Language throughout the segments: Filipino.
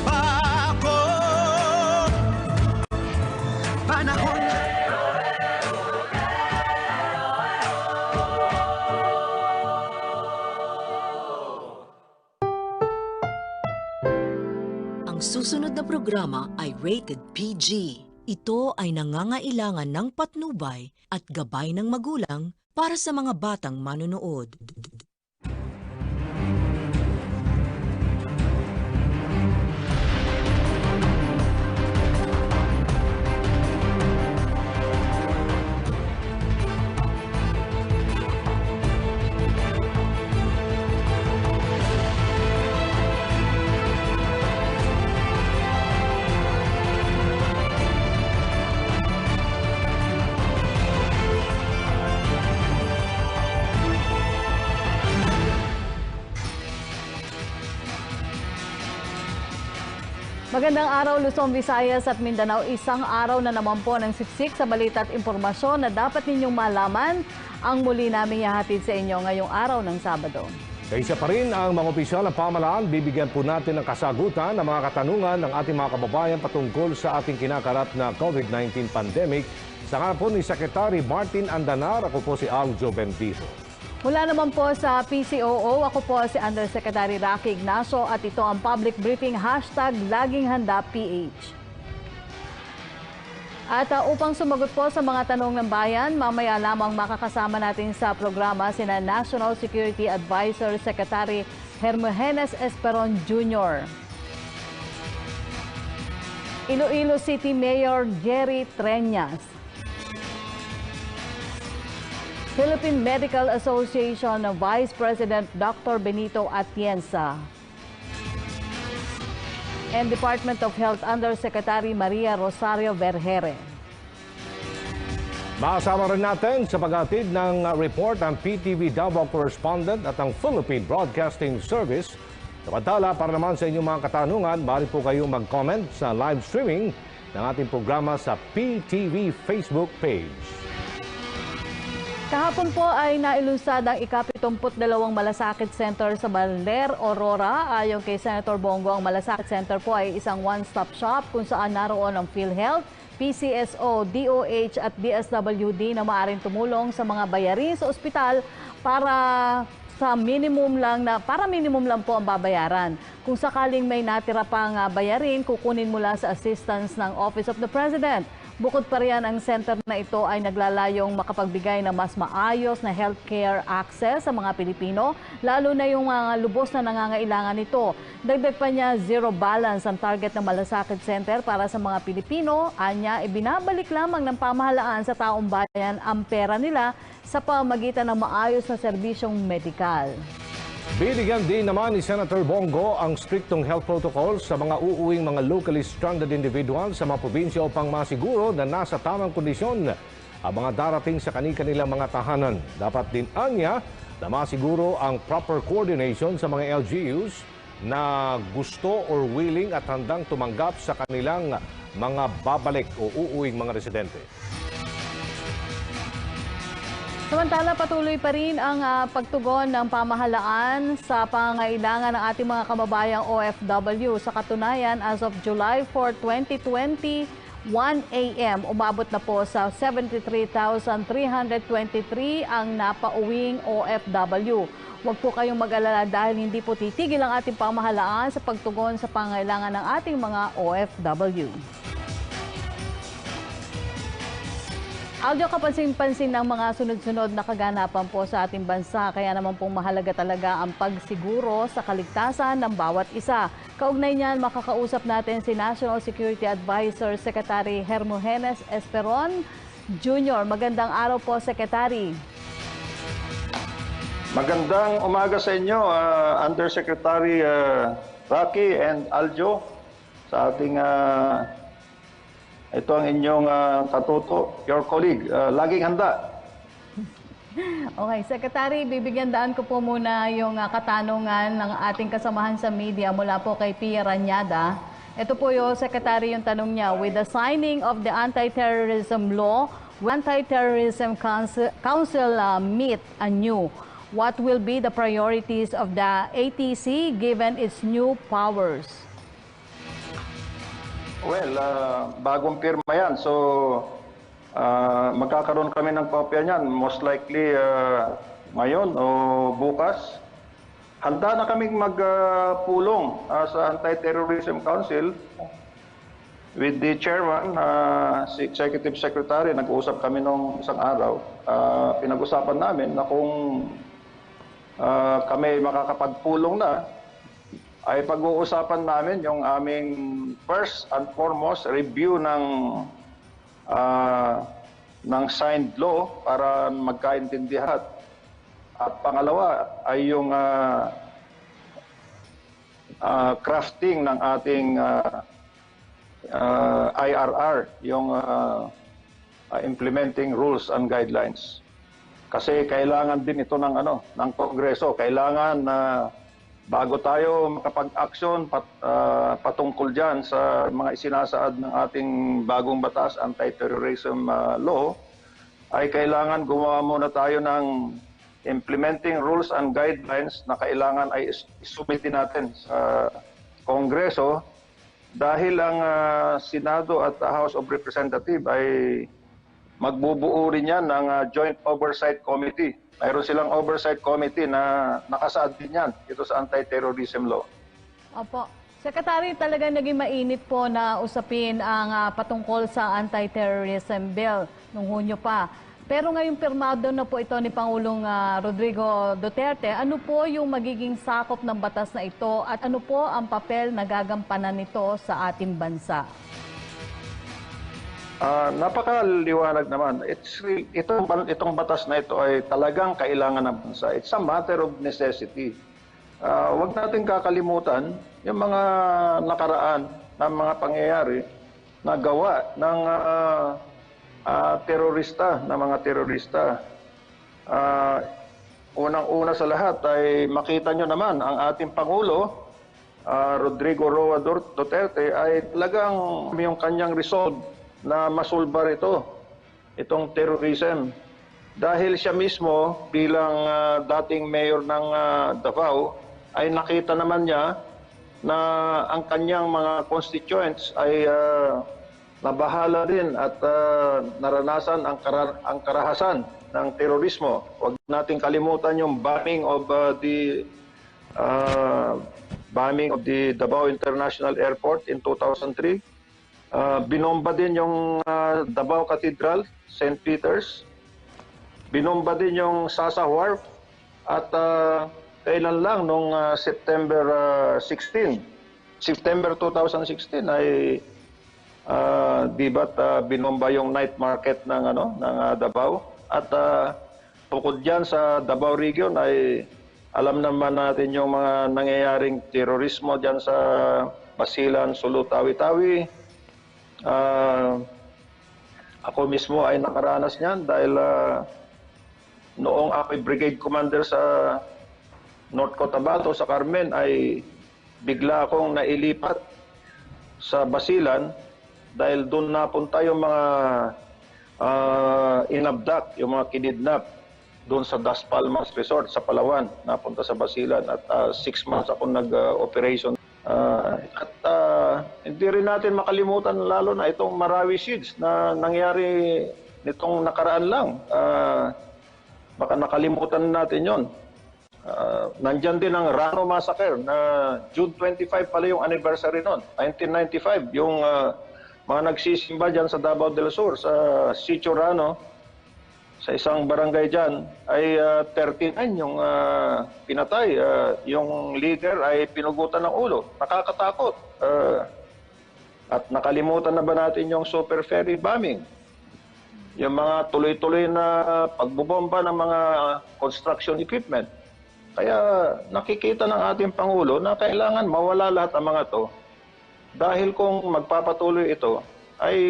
ba ako? Panahon Ang susunod na programa ay rated PG. Ito ay nangangailangan ng patnubay at gabay ng magulang para sa mga batang manonood. Magandang araw Luzon, Visayas at Mindanao. Isang araw na naman po ng siksik sa balita at impormasyon na dapat ninyong malaman ang muli namin ihahatid sa inyo ngayong araw ng Sabado. Kaisa pa rin ang mga opisyal ng pamahalaan, bibigyan po natin ng kasagutan ng mga katanungan ng ating mga kababayan patungkol sa ating kinakarap na COVID-19 pandemic. Sa ngalan po ni Secretary Martin Andanar, ako po si Aljo Bendito. Mula naman po sa PCOO, ako po si Undersecretary Rocky Ignacio at ito ang public briefing #LagingHandaPH. At upang sumagot po sa mga tanong ng bayan, mamaya lamang makakasama natin sa programa sina National Security Advisor Secretary Hermogenes Esperon Jr., Iloilo City Mayor Jerry Treñas, Philippine Medical Association Vice President Dr. Benito Atienza, and Department of Health Undersecretary Maria Rosario Vergere. Makasama rin natin sa paghatid ng report ang PTV Davao correspondent at ang Philippine Broadcasting Service. Samantala, para naman sa inyong mga katanungan, maaari po kayong mag-comment sa live streaming ng ating programa sa PTV Facebook page. Kahapon po ay nailunsad ang ika-72 Malasakit Center sa Baler, Aurora. Ayon kay Senator Bongo, ang Malasakit Center po ay isang one-stop shop kung saan naroon ang PhilHealth, PCSO, DOH at DSWD na maaaring tumulong sa mga bayarin sa ospital para minimum lang po ang babayaran. Kung sakaling may natira pang bayarin, kukunin mula sa assistance ng Office of the President. Bukod pa riyan, ang center na ito ay naglalayong makapagbigay ng mas maayos na healthcare access sa mga Pilipino, lalo na yung mga lubos na nangangailangan nito. Dagdag pa niya, zero balance ang target ng Malasakit Center para sa mga Pilipino. Anya, ibinabalik lamang ng pamahalaan sa taong bayan ang pera nila sa pamamagitan ng maayos na serbisyong medikal. Binigyan din naman ni Senator Bongo ang striktong health protocols sa mga uuwing mga locally stranded individuals sa mga probinsya upang masiguro na nasa tamang kondisyon ang mga darating sa kanilang mga tahanan. Dapat din anya na masiguro ang proper coordination sa mga LGUs na gusto or willing at handang tumanggap sa kanilang mga babalik o uuwing mga residente. Samantala, patuloy pa rin ang pagtugon ng pamahalaan sa pangangailangan ng ating mga kababayang OFW. Sa katunayan, as of July 4, 2020, 1 a.m., umabot na po sa 73,323 ang napauwing OFW. Huwag po kayong mag-alala dahil hindi po titigil ang ating pamahalaan sa pagtugon sa pangangailangan ng ating mga OFW. Aljo, kapansin-pansin ng mga sunod-sunod na kaganapan po sa ating bansa, kaya naman pong mahalaga talaga ang pagsiguro sa kaligtasan ng bawat isa. Kaugnay niyan, makakausap natin si National Security Advisor Secretary Hermogenes Esperon Jr. Magandang araw po, Secretary. Magandang umaga sa inyo, Undersecretary Rocky and Aljo, sa ating ito ang inyong katuto, your colleague, laging handa. Okay, Secretary, bibigyan daan ko po muna yung katanungan ng ating kasamahan sa media mula po kay Pia Ranyada. Ito po yung Secretary, yung tanong niya, with the signing of the anti-terrorism law, Anti-Terrorism Council meet anew. What will be the priorities of the ATC given its new powers? Well, bagong pirma yan. So, magkakaroon kami ng kopya niyan. Most likely ngayon o bukas. Handa na kaming magpulong sa Anti-Terrorism Council with the chairman, si Executive Secretary. Nag-uusap kami nung isang araw. Pinag-usapan namin na kung kami makakapagpulong na, ay pag-uusapan namin yung aming first and foremost review ng signed law para magkaintindihan. At pangalawa ay yung crafting ng ating IRR, yung implementing rules and guidelines. Kasi kailangan din ito ng Kongreso. Kailangan bago tayo makapag-action patungkol dyan sa mga isinasaad ng ating bagong batas, anti-terrorism law, ay kailangan gumawa muna tayo ng implementing rules and guidelines na kailangan ay isubmiti natin sa Kongreso dahil ang Senado at House of Representatives ay magbubuo rin yan ng Joint Oversight Committee. Mayroon silang oversight committee na nakasaad din yan ito sa anti-terrorism law. Opo. Secretary, talaga naging mainit po na usapin ang patungkol sa anti-terrorism bill nung Hunyo pa. Pero ngayong pirmado na po ito ni Pangulong Rodrigo Duterte, ano po yung magiging sakop ng batas na ito at ano po ang papel na gagampanan nito sa ating bansa? Napakaliwanag naman. Itong batas na ito ay talagang kailangan ng bansa. It's a matter of necessity. Huwag natin kakalimutan yung mga nakaraan na mga pangyayari na gawa ng mga terorista. Unang-una sa lahat ay makita nyo naman ang ating Pangulo, Rodrigo Roa Duterte, ay talagang yung kanyang resolve na masulbar itong terrorism. Dahil siya mismo bilang dating mayor ng Davao ay nakita naman niya na ang kanyang mga constituents ay nabahala din at naranasan ang karahasan ng terorismo. Huwag nating kalimutan yung bombing of the Davao International Airport in 2003. Binomba din yung Davao Cathedral, St. Peter's. Binomba din yung Sasa Wharf. At kailan lang, nung September 2016 ay binomba yung night market ng Davao. At bukod diyan sa Davao region ay alam naman natin yung mga nangyayaring terorismo diyan sa Basilan, Sulu, Tawi-Tawi. Ako mismo ay nakaranas niyan dahil noong ako'y brigade commander sa North Cotabato sa Carmen ay bigla akong nailipat sa Basilan dahil doon napunta yung mga inabdak, yung mga kinidnap doon sa Das Palmas Resort sa Palawan. Napunta sa Basilan at 6 months ako nag-operation. Hindi rin natin makalimutan lalo na itong Marawi Siege na nangyari nitong nakaraan lang. Baka nakalimutan natin yon. Nandyan din ang Rano Massacre na June 25 pala yung anniversary noon, 1995. Yung mga nagsisimba dyan sa Davao del Sur, sa Sitio Rano, sa isang barangay dyan, ay 39 yung pinatay. Yung leader ay pinugutan ng ulo. Nakakatakot. At nakalimutan na ba natin yung Super Ferry bombing? Yung mga tuloy-tuloy na pagbubomba ng mga construction equipment. Kaya nakikita ng ating Pangulo na kailangan mawala lahat ang mga to. Dahil kung magpapatuloy ito, ay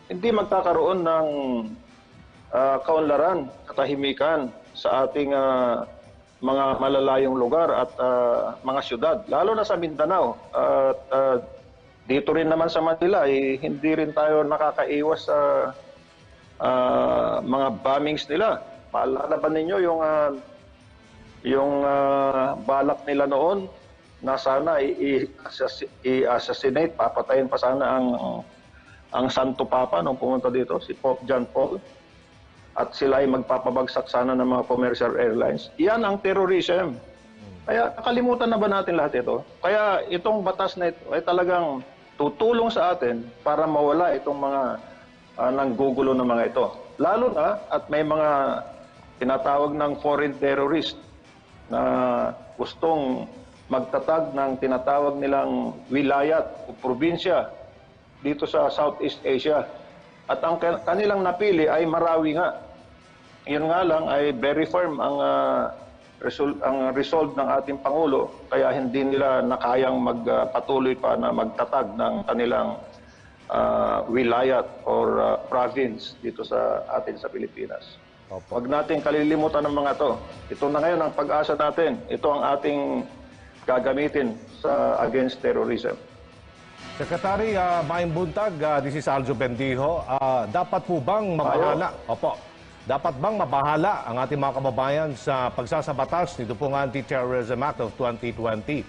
hindi magkakaroon ng kaunlaran, katahimikan sa ating mga malalayong lugar at mga syudad, lalo na sa Mindanao. At dito rin naman sa Manila, hindi rin tayo nakakaiwas sa mga bombings nila. Maalala ba ninyo yung balak nila noon na sana i-assassinate, papatayin pa sana ang Santo Papa nung pumunta dito, si Pope John Paul. At sila ay magpapabagsak sana ng mga commercial airlines. Yan ang terrorism. Kaya nakalimutan na ba natin lahat ito? Kaya itong batas na ito ay talagang tutulong sa atin para mawala itong mga nanggugulo ng mga ito. Lalo na at may mga tinatawag ng foreign terrorist na gustong magtatag ng tinatawag nilang wilayat o probinsya dito sa Southeast Asia. At ang kanilang napili ay Marawi nga. Yun nga lang ay very firm ang resolve ng ating Pangulo, kaya hindi nila nakayang magpatuloy pa na magtatag ng kanilang wilayat or province dito sa atin sa Pilipinas. Huwag natin kalilimutan ng mga to. Ito na ngayon ang pag-asa natin. Ito ang ating gagamitin sa against terrorism. Secretary Maing Buntag, this is Aljo Bendijo. Dapat po bang mabahala? Opo. Dapat bang mabahala ang ating mga kababayan sa pagsasabatas nito pong Anti-Terrorism Act of 2020?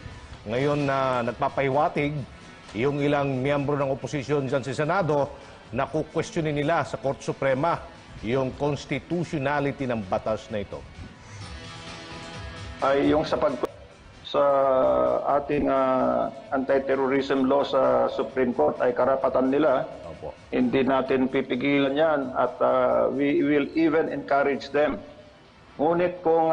Ngayon na nagpapahiwatig yung ilang miyembro ng oposisyon dyan sa Senado na kukwestiyonin nila sa Korte Suprema yung constitutionality ng batas na ito. Ay yung sa ating anti-terrorism law sa Supreme Court ay karapatan nila. Opo. Hindi natin pipigilan yan at we will even encourage them. Ngunit kung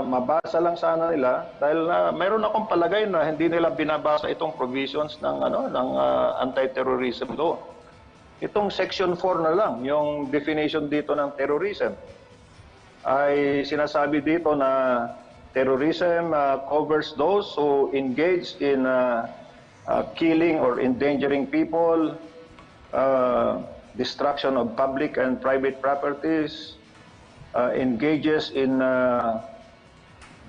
mabasa lang sana nila, dahil mayroon akong palagay na hindi nila binabasa itong provisions ng anti-terrorism law. Itong Section 4 na lang, yung definition dito ng terrorism, ay sinasabi dito na terrorism covers those who engage in killing or endangering people, destruction of public and private properties, engages in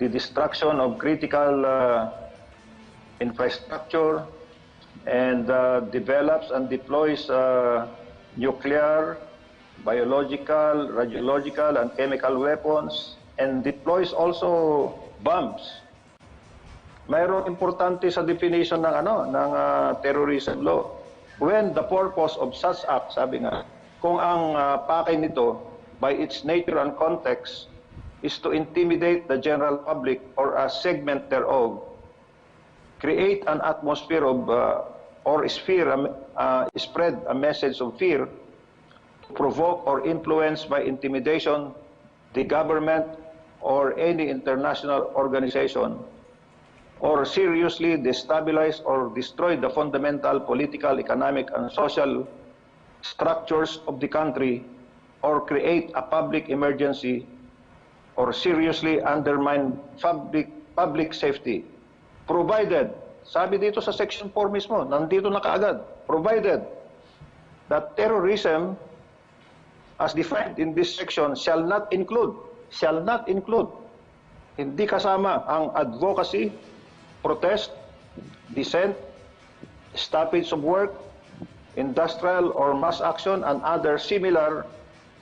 the destruction of critical infrastructure, and develops and deploys nuclear, biological, radiological, and chemical weapons, and deploys also bombs. Mayroong importante sa definition ng terrorism law. When the purpose of such act, sabi nga, kung ang pakay nito by its nature and context is to intimidate the general public or a segment thereof, create an atmosphere of or spread a message of fear, provoke or influence by intimidation the government or any international organization, or seriously destabilize or destroy the fundamental political, economic, and social structures of the country, or create a public emergency, or seriously undermine public safety, provided, sabi dito sa Section 4 mismo, nandito na kaagad, provided that terrorism as defined in this section shall not include, hindi kasama ang advocacy, protest, dissent, stoppage of work, industrial or mass action, and other similar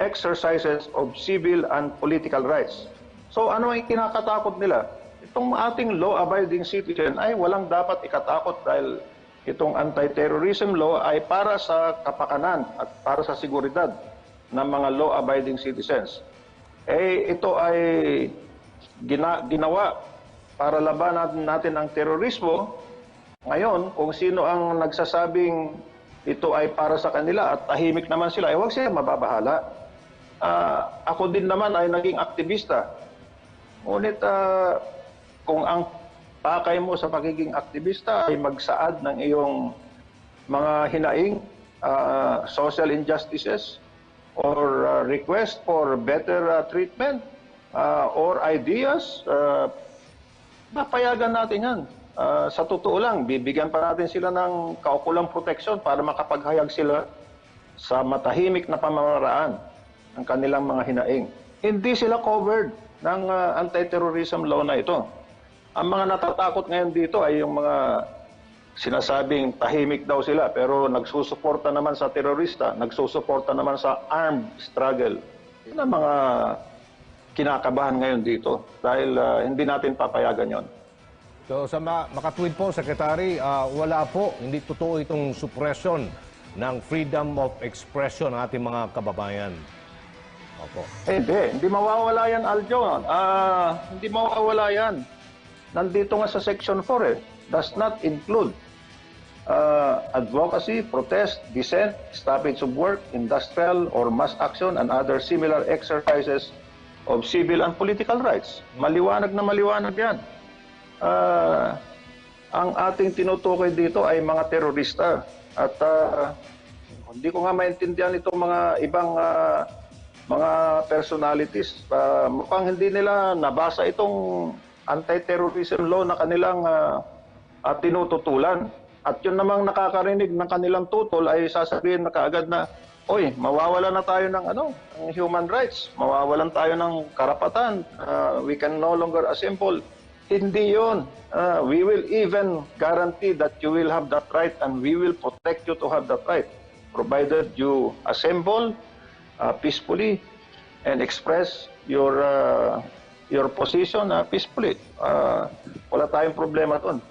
exercises of civil and political rights. So ano ang kinakatakot nila? Itong ating law-abiding citizen ay walang dapat ikatakot dahil itong anti-terrorism law ay para sa kapakanan at para sa seguridad ng mga law-abiding citizens. Ito ay ginawa para labanan natin ang terorismo. Ngayon, kung sino ang nagsasabing ito ay para sa kanila at tahimik naman sila, huwag sila mababahala. Ako din naman ay naging aktivista. Ngunit kung ang pakay mo sa pagiging aktivista ay magsaad ng iyong mga hinaing, social injustices, or request for better treatment, or ideas, papayagan natin yan. Sa totoo lang, bibigyan pa natin sila ng kaukulang proteksyon para makapaghayag sila sa matahimik na pamamaraan ng kanilang mga hinaing. Hindi sila covered ng anti-terrorism law na ito. Ang mga natatakot ngayon dito ay yung mga sinasabing tahimik daw sila pero nagsusuporta naman sa terorista, nagsusuporta naman sa armed struggle. Yan ang mga kinakabahan ngayon dito dahil hindi natin papayagan yon. So sa makatwid po, Secretary, wala po, hindi totoo itong suppression ng freedom of expression ng ating mga kababayan. Opo. Hindi mawawala yan, Aljo. Hindi mawawala yan. Nandito nga sa Section 4 does not include advocacy, protest, dissent, stoppage of work, industrial or mass action, and other similar exercises of civil and political rights. Maliwanag na maliwanag yan. Ang ating tinutukoy dito ay mga terorista. At hindi ko nga maintindihan itong mga ibang mga personalities. Mukhang hindi nila nabasa itong anti-terrorism law na kanilang tinututulan. At yun namang nakakarinig ng kanilang tutol ay sasabihin na kaagad na, oy, mawawala na tayo ng ng human rights, mawawalan tayo ng karapatan, we can no longer assemble. Hindi yun. We will even guarantee that you will have that right and we will protect you to have that right, provided you assemble peacefully and express your position peacefully. Wala tayong problema doon.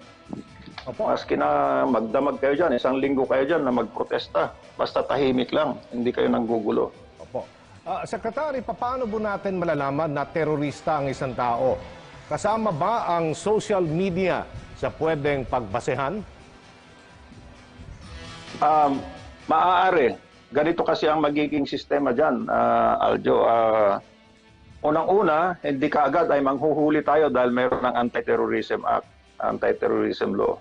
Maski na magdamag kayo dyan, isang linggo kayo dyan na magprotesta, basta tahimik lang, hindi kayo nanggugulo. Opo. Secretary, paano po natin malalaman na terorista ang isang tao? Kasama ba ang social media sa pwedeng pagbasehan? Maaari. Ganito kasi ang magiging sistema dyan, Aljo. Unang-una, hindi kaagad ay manghuhuli tayo dahil mayroon ng Anti-Terrorism Act, Anti-Terrorism Law.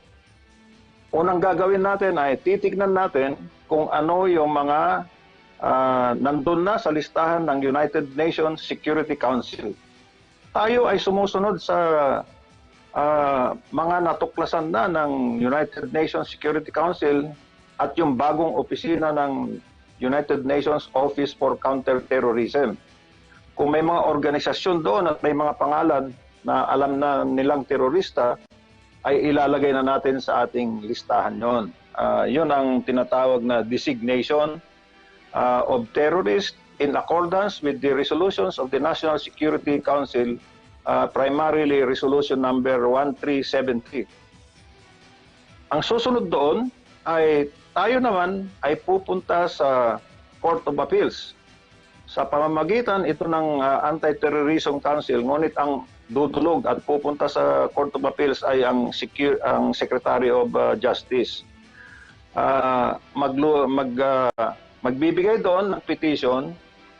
Unang gagawin natin ay titignan natin kung ano yung mga nandun na sa listahan ng United Nations Security Council. Tayo ay sumusunod sa mga natuklasan na ng United Nations Security Council at yung bagong opisina ng United Nations Office for Counterterrorism. Kung may mga organisasyon doon at may mga pangalan na alam na nilang terorista, ay ilalagay na natin sa ating listahan yon. Yun ang tinatawag na designation of terrorist in accordance with the resolutions of the National Security Council, primarily resolution number 1373. Ang susunod doon ay tayo naman ay pupunta sa Court of Appeals. Sa pamamagitan ito ng Anti-Terrorism Council, ngunit ang dudulog at pupunta sa Court of Appeals ay ang Secretary of Justice. Magbibigay doon ng petition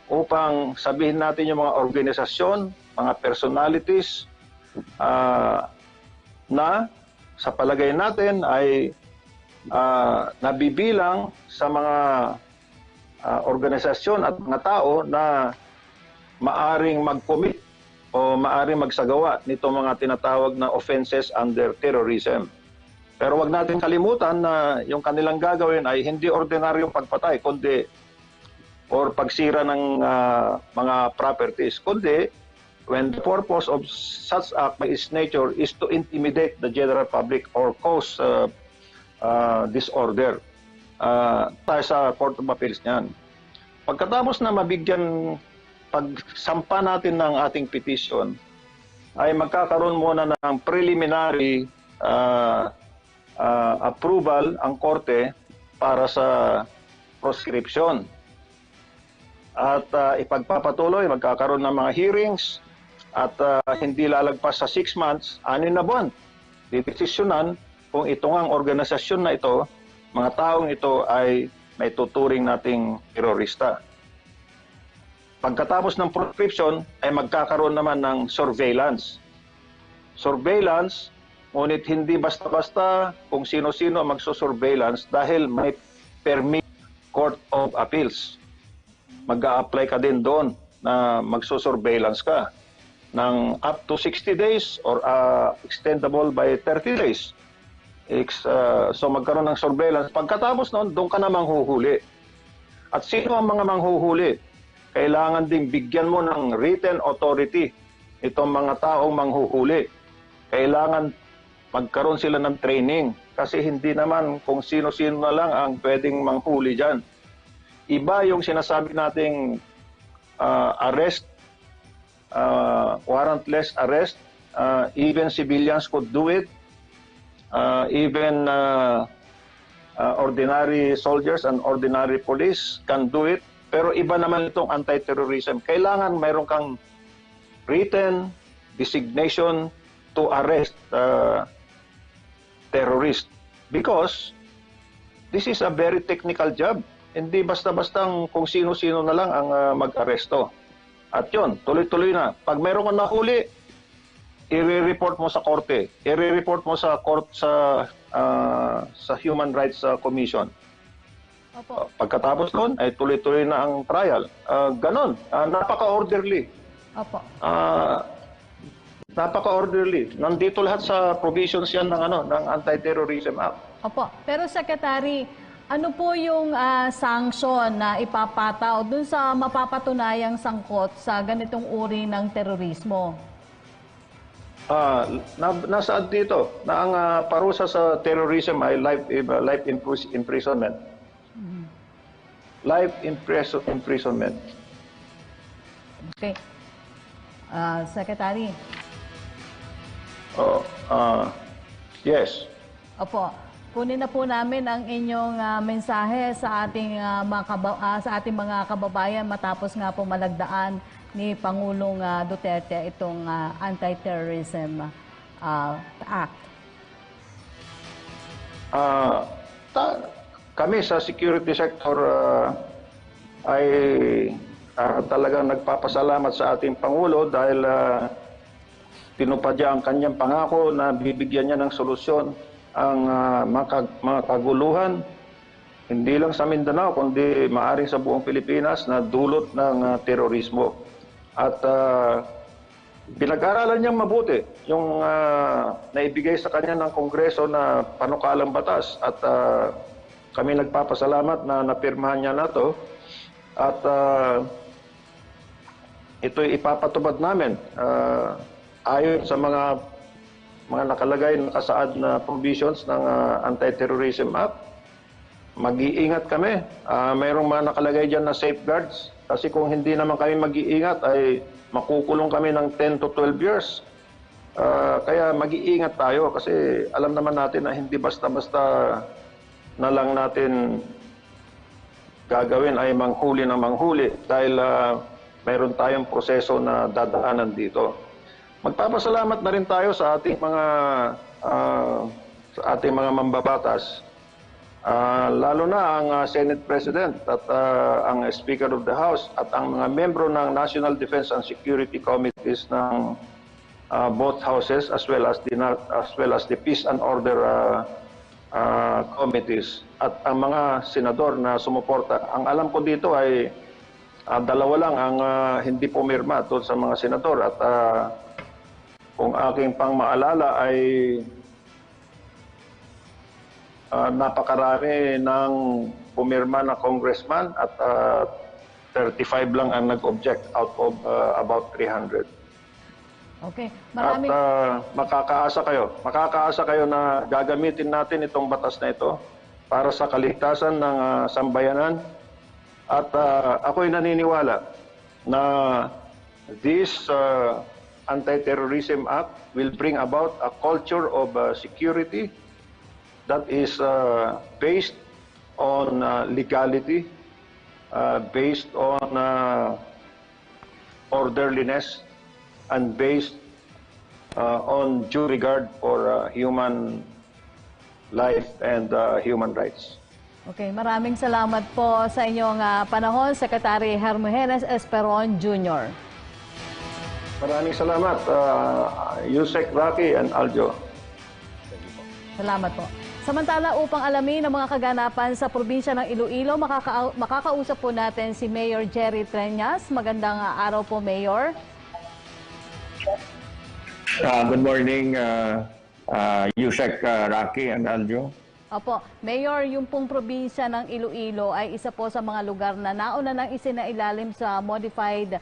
upang sabihin natin yung mga organisasyon, mga personalities na sa palagay natin ay nabibilang sa mga organisasyon at mga tao na maaring mag-commit o maaring magsagawa nito mga tinatawag na offenses under terrorism. Pero wag natin kalimutan na yung kanilang gagawin ay hindi ordinaryong pagpatay, kundi or pagsira ng mga properties, kundi when the purpose of such act by its nature is to intimidate the general public or cause disorder. Tayo sa Court of Appeals niyan. Pagkatapos na mabigyan, pagsampa natin ng ating petition, ay magkakaroon muna ng preliminary approval ang korte para sa proscription. At ipagpapatuloy, magkakaroon ng mga hearings at hindi lalagpas sa 6 months, 6 na buwan. Didesisyonan kung ito ang organisasyon na ito, mga taong ito ay may tuturing nating terorista. Pagkatapos ng proscription ay magkakaroon naman ng surveillance. Surveillance, ngunit hindi basta-basta kung sino-sino magsusurveillance dahil may permit Court of Appeals. Mag-a-apply ka din doon na magsusurveillance ka ng up to 60 days or extendable by 30 days. So magkaroon ng surveillance. Pagkatapos noon, doon ka na manghuhuli. At sino ang mga manghuhuli? Kailangan ding bigyan mo ng written authority itong mga taong manghuhuli. Kailangan magkaroon sila ng training kasi hindi naman kung sino-sino na lang ang pwedeng manghuli dyan. Iba yung sinasabi nating arrest, warrantless arrest, even civilians could do it. Even ordinary soldiers and ordinary police can do it. Pero iba naman itong anti-terrorism. Kailangan mayroon kang written designation to arrest terrorist. Because this is a very technical job. Hindi basta-bastang kung sino-sino na lang ang mag-aresto. At yun, tuloy-tuloy na. Pag mayroon kang nahuli, i-report mo sa korte, i-report mo sa sa Human Rights Commission. Opo. Pagkatapos noon ay tuloy-tuloy na ang trial. Ganon, napaka-orderly. Opo. Napaka-orderly. Nandito lahat sa provisions yan ng Anti-Terrorism Act. Opo. Pero Secretary, ano po yung sanction na ipapataw dun sa mapapatunayang sangkot sa ganitong uri ng terorismo? Nasaan dito na ang parusa sa terrorism ay life imprisonment. Life imprisonment. Okay. Secretary. Yes. Opo. Kunin na po namin ang inyong mensahe sa ating mga kababayan matapos nga po malagdaan ni Pangulong Duterte itong Anti-Terrorism Act. Kami sa security sector ay talagang nagpapasalamat sa ating Pangulo dahil tinupad niya ang kanyang pangako na bibigyan niya ng solusyon ang mga kaguluhan, hindi lang sa Mindanao, kundi maaring sa buong Pilipinas na dulot ng terorismo. At pinag-aralan niyang mabuti yung naibigay sa kanya ng Kongreso na panukalang batas. At kami nagpapasalamat na napirmahan niya na to. At ito'y ipapatupad namin ayon sa mga nakalagay, nakasaad na provisions ng Anti-Terrorism Act. Mag-iingat kami. Mayroong mga nakalagay dyan na safeguards. Kasi kung hindi naman kami mag-iingat, ay makukulong kami ng 10 to 12 years. Kaya mag-iingat tayo kasi alam naman natin na hindi basta-basta na lang natin gagawin ay manghuli ng manghuli dahil mayroon tayong proseso na dadaanan dito. Magpapasalamat na rin tayo sa ating mga mambabatas. Lalo na ang Senate President at ang Speaker of the House at ang mga membro ng National Defense and Security Committees ng both houses as well as the Peace and Order committees at ang mga senador na sumuporta. Ang alam ko dito ay dalawa lang ang hindi pumirma doon sa mga senador at kung aking pang maalala ay napakarami ng pumirma na congressman at 35 lang ang nag-object out of about 300. Okay. Maraming... At makakaasa kayo na gagamitin natin itong batas na ito para sa kaligtasan ng sambayanan. At ako'y naniniwala na this Anti-Terrorism Act will bring about a culture of security that is based on legality, based on orderliness, and based on due regard for human life and human rights. Okay, maraming salamat po sa inyong panahon, Secretary Hermogenes Esperon Jr. Maraming salamat, Yusek, Rocky, and Aljo. Salamat po. Samantala, upang alamin ang mga kaganapan sa probinsya ng Iloilo, makakausap po natin si Mayor Jerry Treñas. Magandang araw po, Mayor. Good morning, Yusek, Rocky, and Aljo. Opo, Mayor, yung pong probinsya ng Iloilo ay isa po sa mga lugar na nauna nang isinailalim sa Modified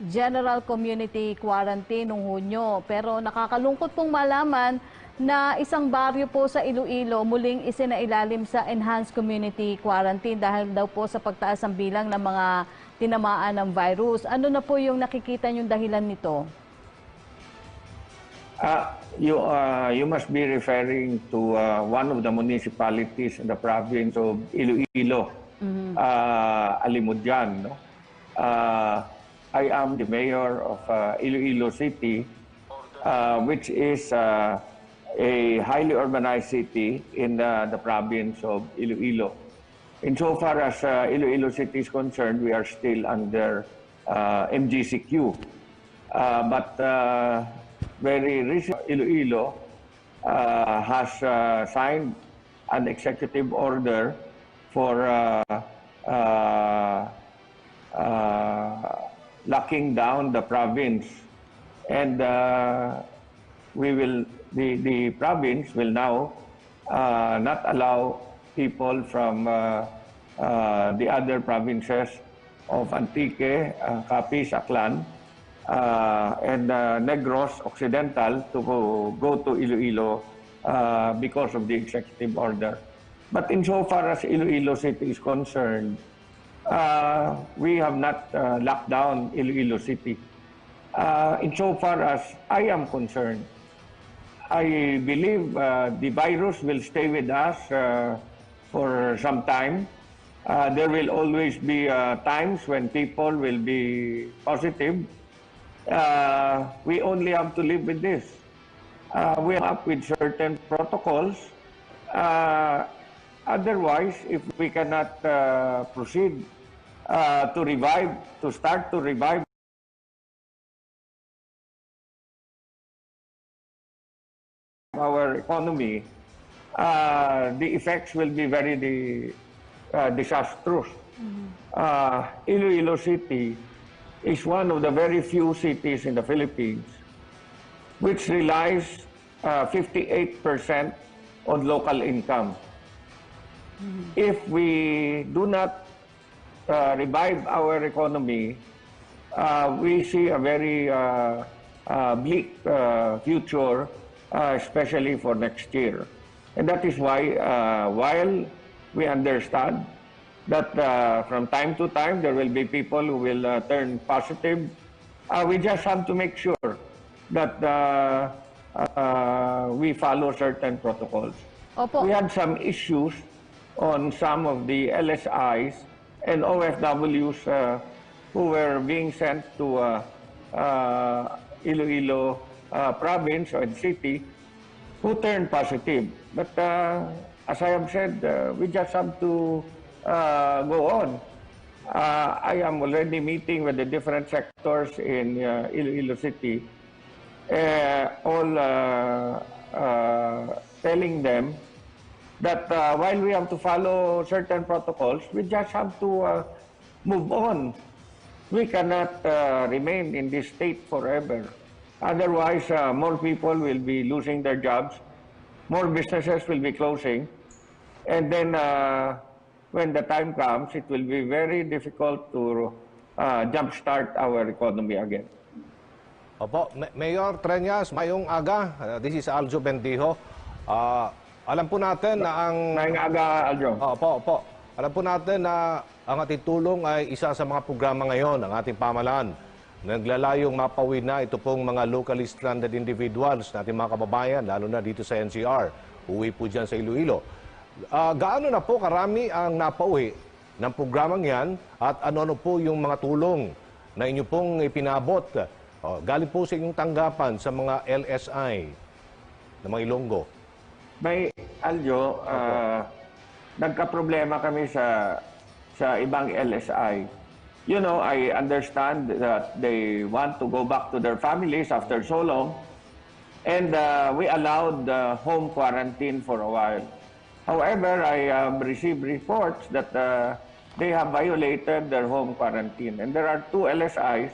General Community Quarantine noong Hunyo. Pero nakakalungkot pong malaman na isang baryo po sa Iloilo muling isinailalim sa Enhanced Community Quarantine dahil daw po sa pagtaas ng bilang ng mga tinamaan ng virus. Ano na po yung nakikita niyong dahilan nito? You must be referring to one of the municipalities in the province of Iloilo, Alimudjan. No? I am the mayor of Iloilo City, which is a highly urbanized city in the province of Iloilo. Insofar as Iloilo City is concerned, we are still under MGCQ. But very recently, Iloilo has signed an executive order for locking down the province, and the province will now not allow people from the other provinces of Antique, Capiz, Aklan, and Negros Occidental to go to Iloilo because of the executive order. But insofar as Iloilo City is concerned, we have not locked down Iloilo City. Insofar as I am concerned, I believe the virus will stay with us for some time. There will always be times when people will be positive. We only have to live with this. We are up with certain protocols. Otherwise, if we cannot proceed to start to revive our economy, the effects will be very disastrous. Iloilo City is one of the very few cities in the Philippines which relies 58% on local income. If we do not revive our economy, we see a very bleak future, especially for next year. And that is why, while we understand that from time to time there will be people who will turn positive, we just have to make sure that we follow certain protocols. Opo. We had some issues on some of the LSIs and OFWs who were being sent to Iloilo province or city who turned positive. But as I have said, we just have to go on. I am already meeting with the different sectors in Iloilo City, all telling them that while we have to follow certain protocols, we just have to move on. We cannot remain in this state forever. Otherwise, more people will be losing their jobs, more businesses will be closing, and then when the time comes, it will be very difficult to jumpstart our economy again. Opo, Mayor Treñas, mayong aga. This is Aljo Bendijo. Alam po natin na ang... Ngayong aga, Aljo. Opo. Alam po natin na ang ating tulong ay isa sa mga programa ngayon ng ating pamahalaan. Naglalayong mapawid na ito pong mga locally stranded individuals na ating mga kababayan, lalo na dito sa NCR. Uwi po dyan sa Iloilo. Gaano na po karami ang napauwi ng programang yan at ano po yung mga tulong na inyo pong ipinabot galing po sa inyong tanggapan sa mga LSI ng mga Ilonggo? May, Aljo, nagka-problema kami sa ibang LSI. You know, I understand that they want to go back to their families after so long, and we allowed home quarantine for a while. However, I received reports that they have violated their home quarantine. And there are 2 LSIs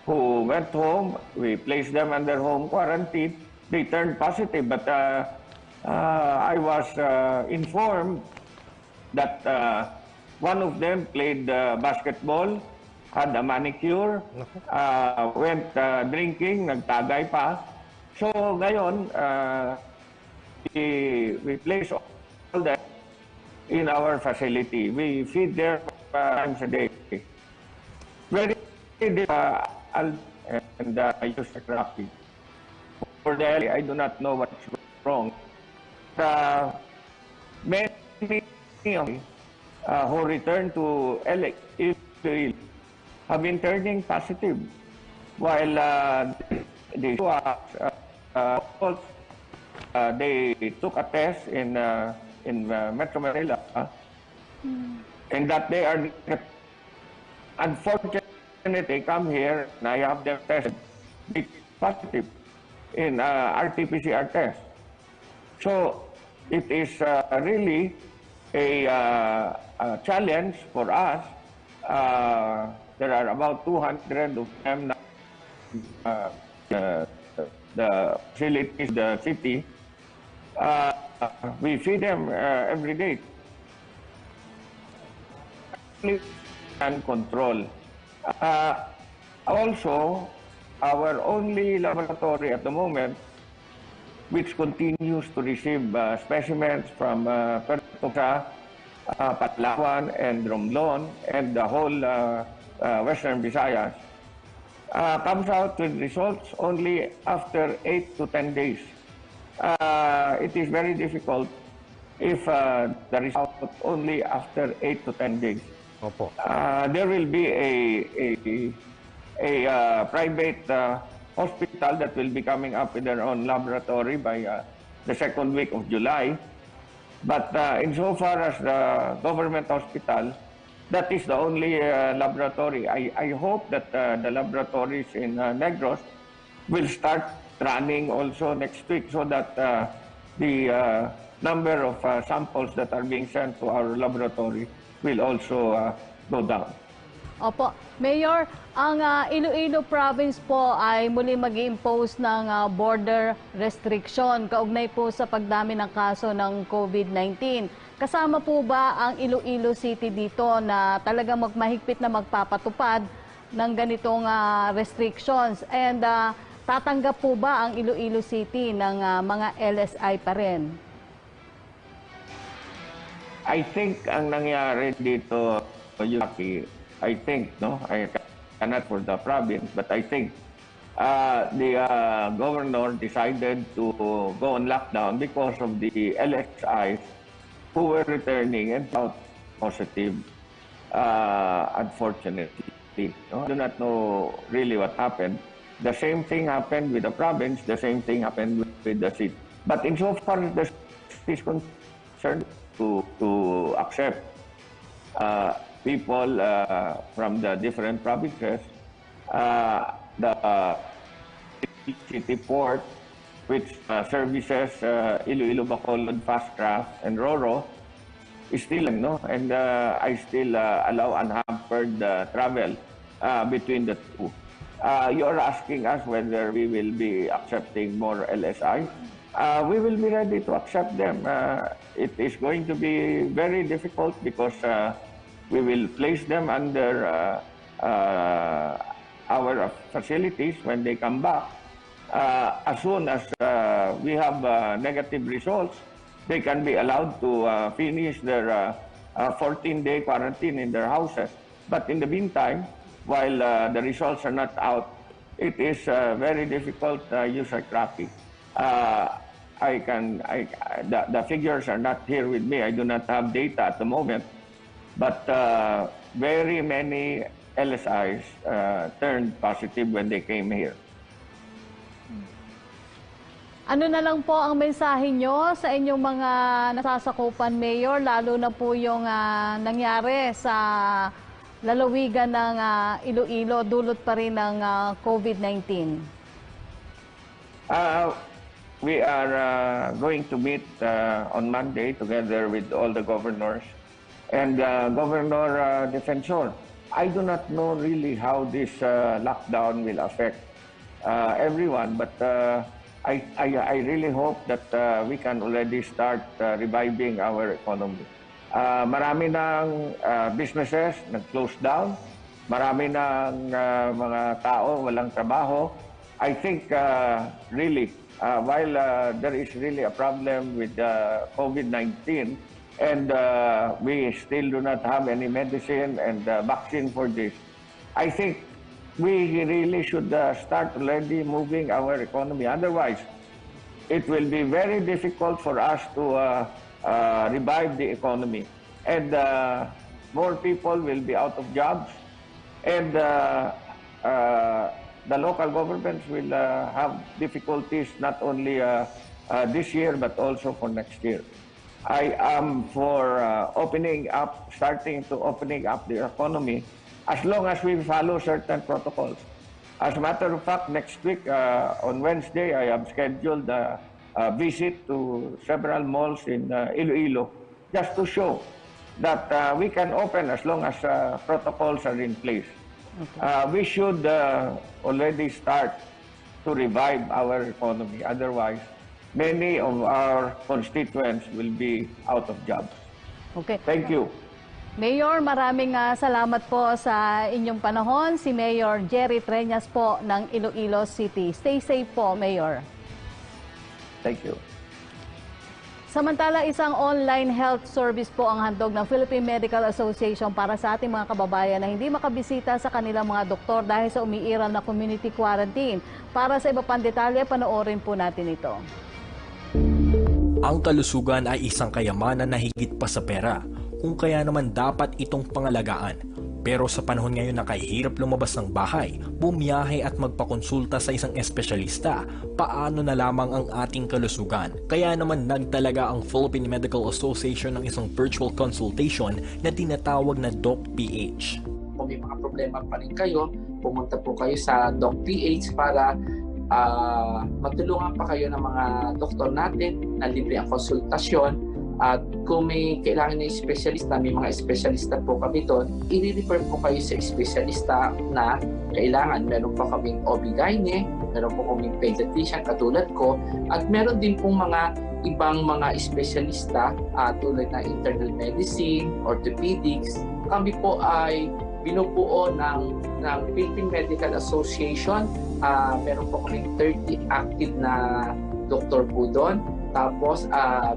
who went home. We placed them under home quarantine. They turned positive, but I was informed that one of them played basketball, had a manicure, went drinking, nagtagay pa. So ngayon, we place all that in our facility. We feed there times a day. Very and use the crappy. for the LA, I do not know what's wrong. Many who return to LA have been turning positive, while they took a test in Metro Manila, and that they are unfortunately come here and I have them tested positive in RT-PCR test. So it is really a challenge for us. There are about 200 of them now, the facilities, the city. We feed them every day. And control. Also, our only laboratory at the moment, which continues to receive specimens from Pertuca, Patlawan, and Romblon, and the whole Western Visayas, comes out with results only after 8 to 10 days. It is very difficult if the result only after 8 to 10 days. Opo. There will be a private hospital that will be coming up with their own laboratory by the second week of July. But insofar as the government hospital, that is the only laboratory. I hope that the laboratories in Negros will start running also next week, so that the number of samples that are being sent to our laboratory will also go down. Opo. Mayor, ang Iloilo Province po ay muli mag-impose ng border restriction kaugnay po sa pagdami ng kaso ng COVID-19. Kasama po ba ang Iloilo City dito na talagang mahigpit na magpapatupad ng ganitong restrictions? And tatanggap po ba ang Iloilo City ng mga LSI pa rin? I think ang nangyari dito, Yuki, I think, no, I cannot for the province, but I think the governor decided to go on lockdown because of the LSIs who were returning and found positive, unfortunately. No? I do not know really what happened. The same thing happened with the province, the same thing happened with the city. But insofar as the city is concerned, to accept people from the different provinces, the city port, which services Iloilo, Bacolod, Fastcraft, and Roro, is still, no? And I still allow unhampered travel between the two. You are asking us whether we will be accepting more LSI. We will be ready to accept them. It is going to be very difficult because we will place them under our facilities when they come back. As soon as we have negative results, they can be allowed to finish their 14-day quarantine in their houses. But in the meantime, while the results are not out, it is very difficult user traffic. The figures are not here with me. I do not have data at the moment. But very many LSIs turned positive when they came here. Ano na lang po ang mensahe nyo sa inyong mga nasasakupan, Mayor, lalo na po yung nangyari sa lalawigan ng Iloilo, dulot pa rin ng COVID-19? We are going to meet on Monday together with all the governors and Governor Defensor. I do not know really how this lockdown will affect everyone, but I really hope that we can already start reviving our economy. Marami ng businesses nag-close down, marami ng mga tao walang trabaho. I think really, while there is really a problem with COVID-19 and we still do not have any medicine and vaccine for this, I think we really should start already moving our economy. Otherwise, it will be very difficult for us to revive the economy. And more people will be out of jobs. And the local governments will have difficulties not only this year but also for next year. I am for starting to opening up the economy as long as we follow certain protocols. As a matter of fact, next week on Wednesday, I have scheduled a visit to several malls in Iloilo just to show that we can open as long as protocols are in place. Okay. We should already start to revive our economy. Otherwise, many of our constituents will be out of jobs. Okay. Thank you. Mayor, maraming salamat po sa inyong panahon. Si Mayor Jerry Treñas po ng Iloilo City. Stay safe po, Mayor. Thank you. Samantala, isang online health service po ang handog ng Philippine Medical Association para sa ating mga kababayan na hindi makabisita sa kanilang mga doktor dahil sa umiiral na community quarantine. Para sa iba pang detalye, panoorin po natin ito. Ang kalusugan ay isang kayamanan na higit pa sa pera, kung kaya naman dapat itong pangalagaan. Pero sa panahon ngayon na kahihirap lumabas ng bahay, bumiyahe at magpakonsulta sa isang espesyalista, paano na lamang ang ating kalusugan? Kaya naman nagtalaga ang Philippine Medical Association ng isang virtual consultation na tinatawag na DocPH. Kung may mga problema pa rin kayo, pumunta po kayo sa DocPH para matulungan pa kayo ng mga doktor natin na libre ang konsultasyon. At kung may kailangan ng espesyalista, may mga espesyalista po kami doon, i-refer po kayo sa espesyalista na kailangan. Meron pa kaming OB-GYN, meron po kaming pediatrician katulad ko, at meron din pong mga ibang mga espesyalista tulad ng internal medicine, orthopedics. Kami po ay binubuo ng Philippine Medical Association. Meron po kaming 30 active na doktor po doon. Tapos,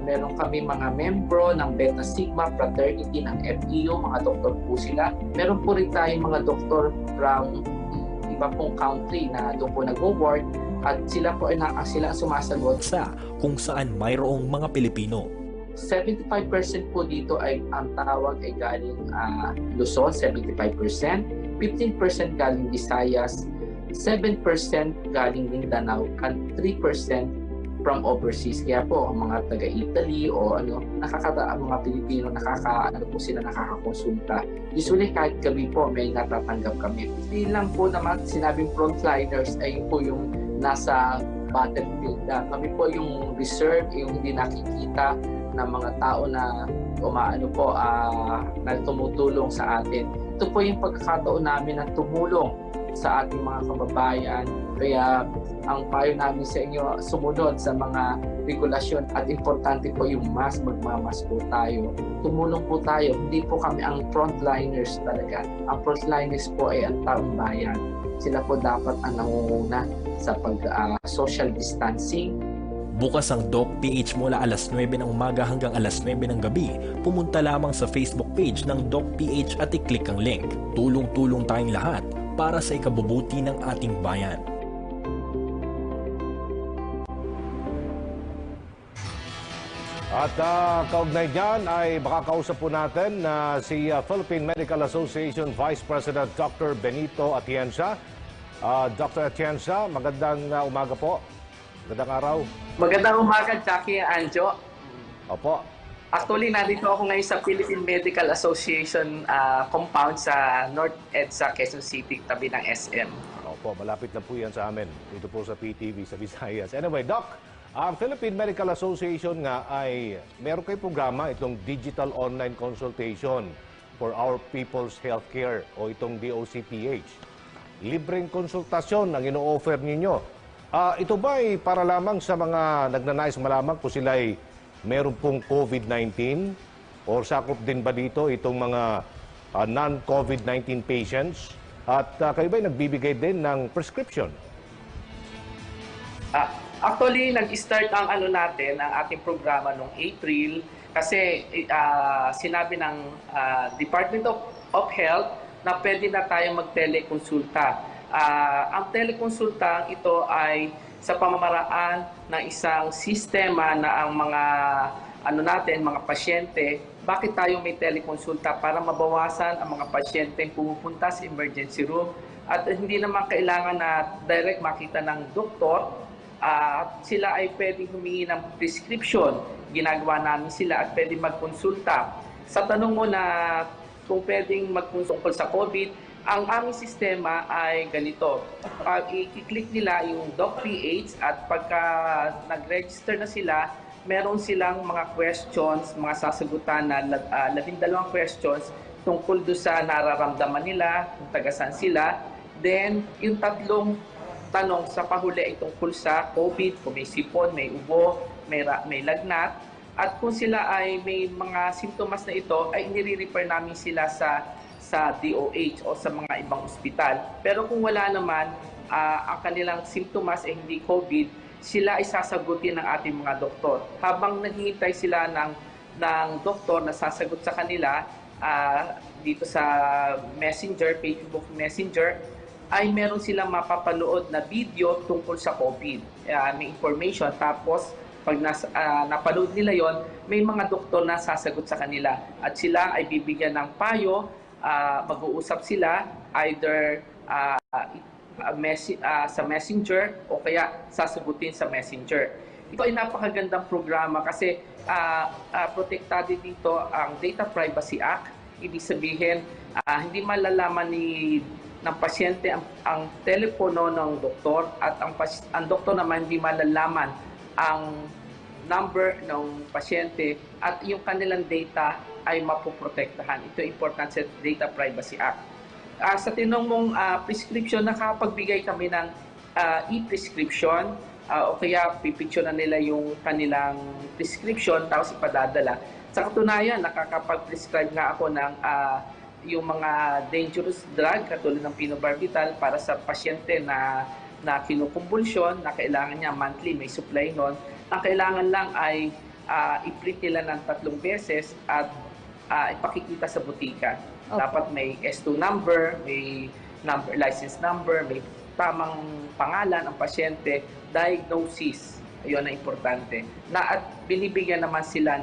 meron kami mga membro ng Beta Sigma Fraternity ng FEO, mga doktor po sila. Meron po rin tayong mga doktor from iba pong country na doon po nag-work at sila po ay sila sumasagot sa kung saan mayroong mga Pilipino. 75% po dito ay ang tawag ay galing Luzon, 75%, 15% galing Visayas, 7% galing Mindanao, and 3% from overseas. Kaya po ang mga taga-Italy o ang mga Pilipino po sila nakakakonsulta. Usually kahit gabi po may natatanggap kami. Hindi lang po naman sinabing frontliners ay po yung nasa battlefield. Kami po yung reserve, yung hindi nakikita ng mga tao na na tumutulong sa atin. Ito po yung pagkakataon namin na tumulong sa ating mga kababayan. Kaya ang payo namin sa inyo, sumunod sa mga regulasyon at importante po yung magmamas po tayo. Tumulong po tayo. Hindi po kami ang frontliners talaga. Ang frontliners po ay ang taong bayan. Sila po dapat ang nangunguna sa social distancing. Bukas ang DocPH mula alas 9 ng umaga hanggang alas 9 ng gabi. Pumunta lamang sa Facebook page ng DocPH at i-click ang link. Tulong-tulong tayong lahat para sa ikabubuti ng ating bayan. At kaugnay niyan ay makakausap po natin na si Philippine Medical Association Vice President Dr. Benito Atienza. Dr. Atienza, magandang umaga po. Magandang araw. Magandang umaga, Jackie Anjo. Opo. Actually, nandito ako ngayon sa Philippine Medical Association compound sa North EDSA, Quezon City, tabi ng SM. Opo, malapit na po yan sa amin. Dito po sa PTV, sa Visayas. Anyway, Doc, ang Philippine Medical Association nga ay meron kayo programa itong Digital Online Consultation for Our People's Healthcare o itong DOCPH. Libreng konsultasyon ang ino-offer ninyo. Ito ba ay para lamang sa mga nagnanais malaman kung sila ay meron pong COVID-19 o sakop din ba dito itong mga non-COVID-19 patients? At kayo ba ay nagbibigay din ng prescription? Actually, nag-start ang natin, ang ating programa noong April kasi sinabi ng Department of Health na pwede na tayo mag-telekonsulta. Ang telekonsulta ito ay sa pamamaraan ng isang sistema na ang mga pasyente, bakit tayo may telekonsulta? Para mabawasan ang mga pasyente pumupunta sa emergency room at hindi naman kailangan na direct makita ng doktor. Sila ay pwedeng humingi ng prescription. Ginagawa namin sila at pwedeng magkonsulta. Sa tanong mo na kung pwedeng magkonsulta sa COVID, ang aming sistema ay ganito. I-click nila yung DocPH at pagka nag-register na sila, meron silang mga questions, mga sasagutan na 12 questions tungkol doon sa nararamdaman nila, kung taga-saan sila. Then, yung 3 tanong sa pahuli ay tungkol sa COVID, kung may sipon, may ubo, may lagnat. At kung sila ay may mga simptomas na ito, ay nire-refer namin sila sa DOH o sa mga ibang ospital. Pero kung wala naman, ang kanilang simptomas ay hindi COVID, sila ay sasagutin ng ating mga doktor. Habang naghihintay sila ng doktor na sasagot sa kanila dito sa Messenger, Facebook Messenger, ay meron silang mapapanood na video tungkol sa COVID. May information. Tapos, pag napanood nila yon, may mga doktor na sasagot sa kanila. At sila ay bibigyan ng payo, mag-uusap sila, either sa Messenger o kaya sasagutin sa Messenger. Ito ay napakagandang programa kasi protektado dito ang Data Privacy Act. Ibig sabihin, hindi malalaman ng pasyente ang telepono ng doktor at ang doktor naman hindi malalaman ang number ng pasyente at yung kanilang data ay mapoprotektahan. Ito important sa Data Privacy Act. Sa tinong mong prescription, nakapagbigay kami ng e-prescription o kaya pipicture na nila yung kanilang prescription tapos ipadadala. Sa katunayan, nakakapag-prescribe nga ako ng yung mga dangerous drug katulad ng phenobarbital para sa pasyente na kinukumbulsyon, na kailangan niya monthly, may supply nun. Ang kailangan lang ay i-print nila ng 3 beses at ipakikita sa butika. Okay. Dapat may S2 number, may license number, may tamang pangalan ang pasyente, diagnosis. Ayun ang importante. At binibigyan naman sila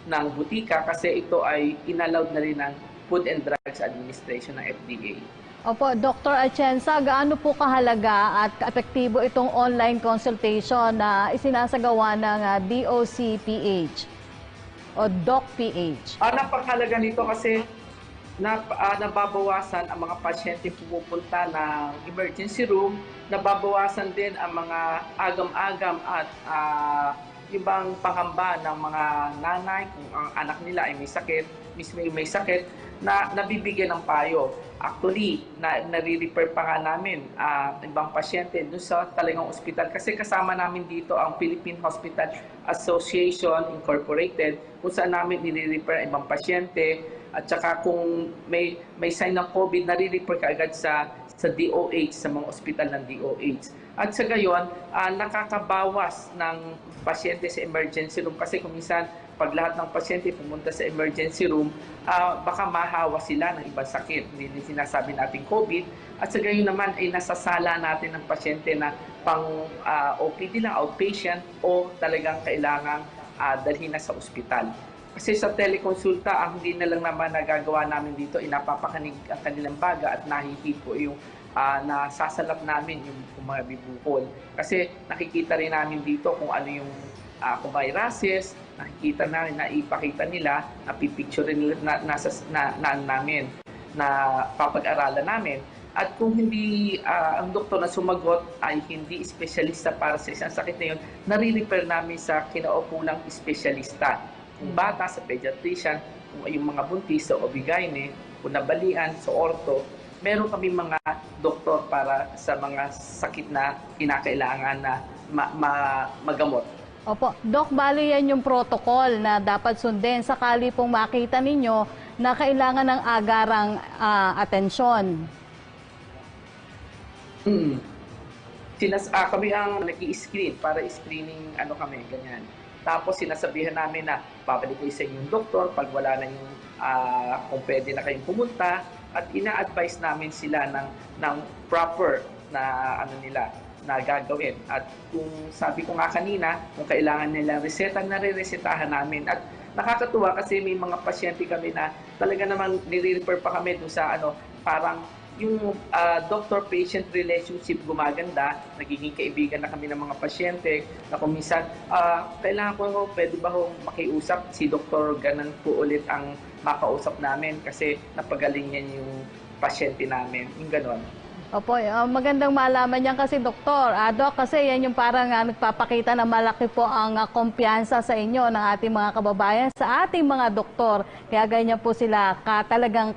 ng butika kasi ito ay inallowed na rin ng Food and Drugs Administration ng FDA. Opo, Dr. Atienza, gaano po kahalaga at epektibo itong online consultation na isinasagawa ng DOCPH o DocPH? Napakahalaga nito kasi nababawasan ang mga pasyente pumupunta ng emergency room, nababawasan din ang mga agam-agam at ibang pangamba ng mga nanay kung ang anak nila ay may sakit, mismo may sakit, na nabibigyan ng payo. Actually, nare-refer pa nga namin ibang pasyente doon sa talagang ospital kasi kasama namin dito ang Philippine Hospital Association Incorporated kung saan namin nire-refer ibang pasyente at saka kung may sign ng COVID, nare-refer ka agad sa DOH, sa mga ospital ng DOH. At sa gayon, nakakabawas ng pasyente sa emergency room kasi kung minsan pag lahat ng pasyente pumunta sa emergency room, baka mahawa sila ng ibang sakit. Hindi sinasabi natin COVID. At sa gayon naman ay nasasala natin ng pasyente na pang OPD lang, outpatient o talagang kailangang dalhin na sa ospital. Kasi sa telekonsulta, ang hindi na lang naman nagagawa namin dito, inapapakinig ang kanilang baga at nahihipo yung nasasalap namin yung mga bibukol. Kasi nakikita rin namin dito kung ano yung kung may rashes, nakikita namin, naipakita nila, napipicture nila namin, na papag-aralan namin. At kung hindi ang doktor na sumagot ay hindi espesyalista para sa isang sakit na yun, nare-refer namin sa kinaukulang espesyalista. Kung bata sa pediatrician, kung yung mga buntis sa OB-GYN, kung nabalian sa ortho, meron kami mga doktor para sa mga sakit na kinakailangan na magamot. Opo. Doc, bali yan yung protocol na dapat sundin sakali pong makita ninyo na kailangan ng agarang atensyon. Kami ang nag-i-screen para screening kami, ganyan. Tapos sinasabihan namin na babalik kayo sa inyong doktor pag wala na yung kung pwede na kayong pumunta at ina-advise namin sila ng proper na na gagawin. At kung sabi ko nga kanina, kung kailangan nila reseta, nare-resetahan namin. At nakakatuwa kasi may mga pasyente kami na talaga naman nire-refer pa kami doon sa parang yung doctor-patient relationship gumaganda, nagiging kaibigan na kami ng mga pasyente, na kung minsan, kailangan ko, pwede ba makiusap, si Dr. Ganan po ulit ang makausap namin kasi napagaling niya yung pasyente namin, yung ganon. Opo, magandang malaman yan kasi, Doktor. Doc, kasi yan yung parang nagpapakita na malaki po ang kumpiyansa sa inyo ng ating mga kababayan sa ating mga doktor. Kaya ganyan po sila talagang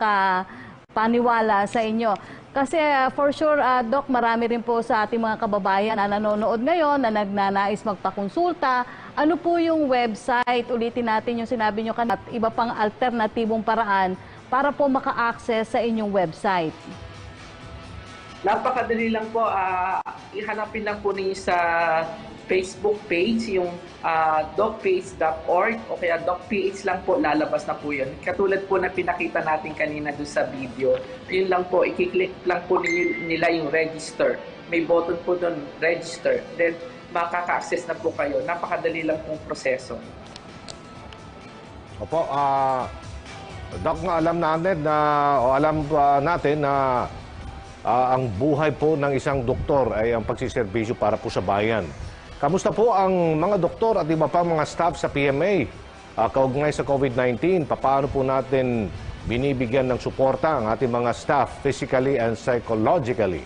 paniwala sa inyo. Kasi for sure, Doc, marami rin po sa ating mga kababayan na nanonood ngayon, na nagnanais magpakonsulta. Ano po yung website? Ulitin natin yung sinabi nyo kanina at iba pang alternatibong paraan para po maka-access sa inyong website. Napakadali lang po. Ihanapin lang po ninyo sa Facebook page, yung docpage.org o kaya docph lang po, lalabas na po yun. Katulad po na pinakita natin kanina doon sa video. Yun lang po, i-click lang po nila yung register. May button po doon, register. Then makaka-access na po kayo. Napakadali lang pong proseso. Opo, Doc, alam natin na ang buhay po ng isang doktor ay ang pagsiservisyo para po sa bayan. Kamusta po ang mga doktor at iba pang mga staff sa PMA kaugnay sa COVID-19? Paano po natin binibigyan ng suporta ang ating mga staff physically and psychologically?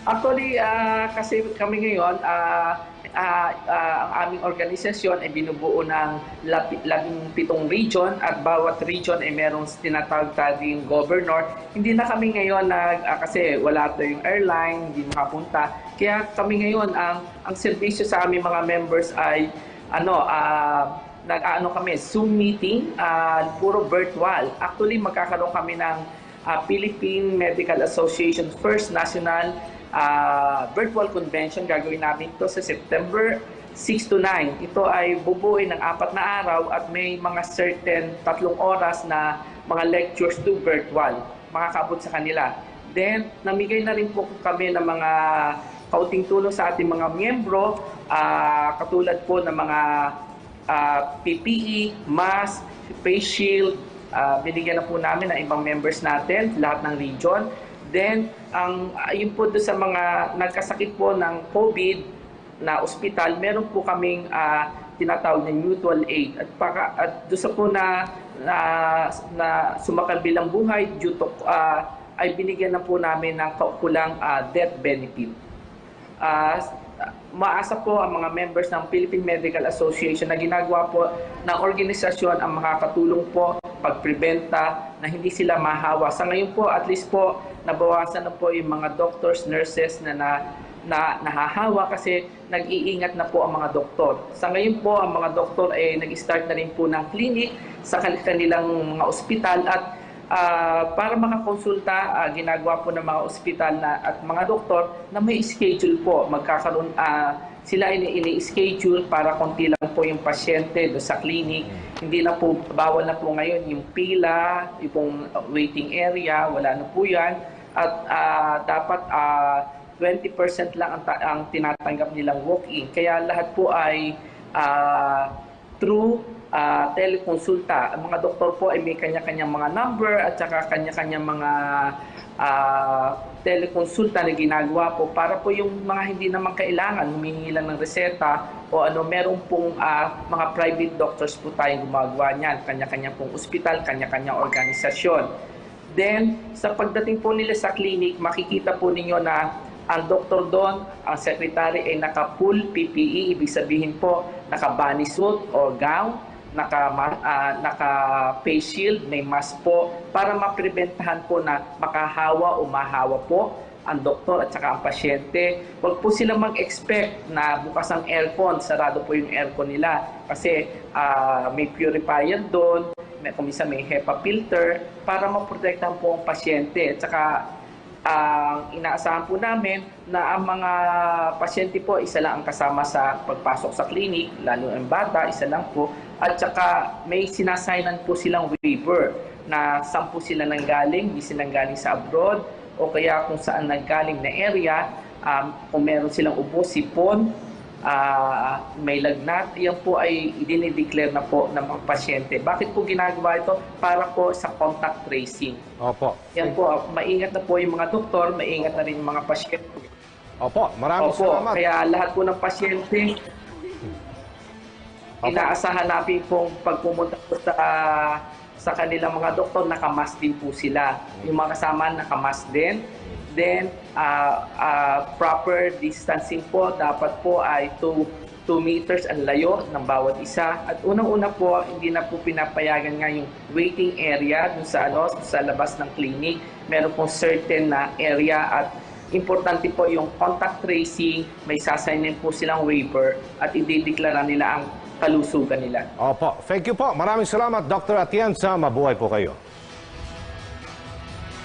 Actually, kasi kami ngayon, ang aming organisasyon ay binubuo ng 17 region at bawat region ay merong tinatawag tayong governor. Hindi na kami ngayon kasi wala tayong airline, hindi makapunta. Kaya kami ngayon, ang serbisyo sa aming mga members ay kami, Zoom meeting, puro virtual. Actually, magkakaroon kami ng Philippine Medical Association First National virtual convention. Gagawin namin ito sa September 6 to 9. Ito ay bubuin ng 4 na araw at may mga certain 3 oras na mga lectures to virtual. Makakaabot sa kanila. Then, namigay na rin po kami ng mga kaunting tulong sa ating mga miyembro, katulad po ng mga PPE, mask, face shield, binigyan na po namin ng ibang members natin, lahat ng region. Then, yun po doon sa mga nagkasakit po ng COVID na ospital, meron po kaming tinatawag na mutual aid. At doon sa po na sumakal bilang buhay, ay binigyan na po namin ng kaukulang death benefit. Maasa po ang mga members ng Philippine Medical Association na ginagawa po ng organisasyon ang makakatulong po pagpreventa na hindi sila mahawa. Sa ngayon po, at least po, nabawasan na po yung mga doctors, nurses na nahahawa kasi nag-iingat na po ang mga doktor. Sa ngayon po, ang mga doktor ay nag-start na rin po ng clinic sa kanilang mga ospital at para makakonsulta, ginagawa po ng mga ospital at mga doktor na may schedule po. Magkakaroon, sila ini-schedule para konti lang po yung pasyente do sa clinic. Hindi na po, bawal na po ngayon yung pila, yung waiting area, wala na po yan. At dapat 20% lang ang tinatanggap nilang walk-in. Kaya lahat po ay through telekonsulta. Ang mga doktor po ay may kanya-kanyang mga number at saka kanya-kanyang mga telekonsulta na ginagawa po para po yung mga hindi naman kailangan humingi lang ng reseta o meron pong mga private doctors po tayong gumagawa niyan. Kanya-kanya pong ospital, kanya-kanyang organisasyon. Then, sa pagdating po nila sa clinic, makikita po ninyo na ang doktor doon, ang secretary ay naka-full PPE, ibig sabihin po naka-bunny suit or gown, naka-face shield, may mask po para mapreventahan po na makahawa o mahawa po ang doktor at saka ang pasyente. Huwag po sila mag-expect na bukas ang aircon, sarado po yung aircon nila kasi may purifier doon, kung minsan may HEPA filter para maprotektahan po ang pasyente. At saka inaasahan po namin na ang mga pasyente po, isa lang ang kasama sa pagpasok sa clinic, lalo ang bata, isa lang po. At saka may sinasaynan po silang waiver. na 10 sila nanggaling, hindi sila nanggaling sa abroad, o kaya kung saan nanggaling na area, kung meron silang ubo, sipon, may lagnat, yan po ay dinideclare na po ng mga pasyente. Bakit po ginagawa ito? Para po sa contact tracing. Opo. Yan po, maingat na po yung mga doktor, maingat na rin yung mga pasyente. Opo, maraming salamat. Kaya lahat po ng pasyente, inaasahan natin pong pagpumunta po sa kanilang mga doktor, nakamask din po sila. Yung mga kasama nakamask din. Then, proper distancing po, dapat po ay 2 meters ang layo ng bawat isa. At unang-una po, hindi na po pinapayagan nga yung waiting area dun sa labas ng clinic. Meron pong certain na area at importante po yung contact tracing, may sasignin po silang waiver at idideklara nila ang kalusugan nila. Opo, thank you po. Maraming salamat, Dr. Atienza. Mabuhay po kayo.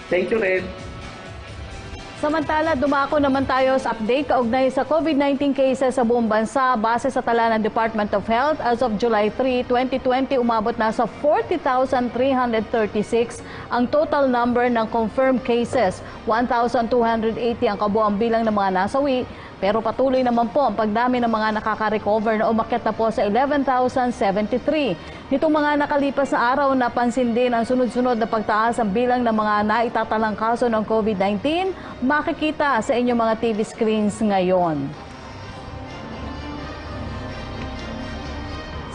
Thank you, Red. Samantala, dumako naman tayo sa update kaugnay sa COVID-19 cases sa buong bansa. Base sa tala ng Department of Health, as of July 3, 2020, umabot na sa 40,336 ang total number ng confirmed cases. 1,280 ang kabuang bilang ng mga nasawi. Pero patuloy naman po ang pagdami ng mga nakaka-recover na umakyat na po sa 11,073. Nitong mga nakalipas na araw, napansin din ang sunod-sunod na pagtaas ang bilang ng mga naitatalang kaso ng COVID-19. Makikita sa inyong mga TV screens ngayon.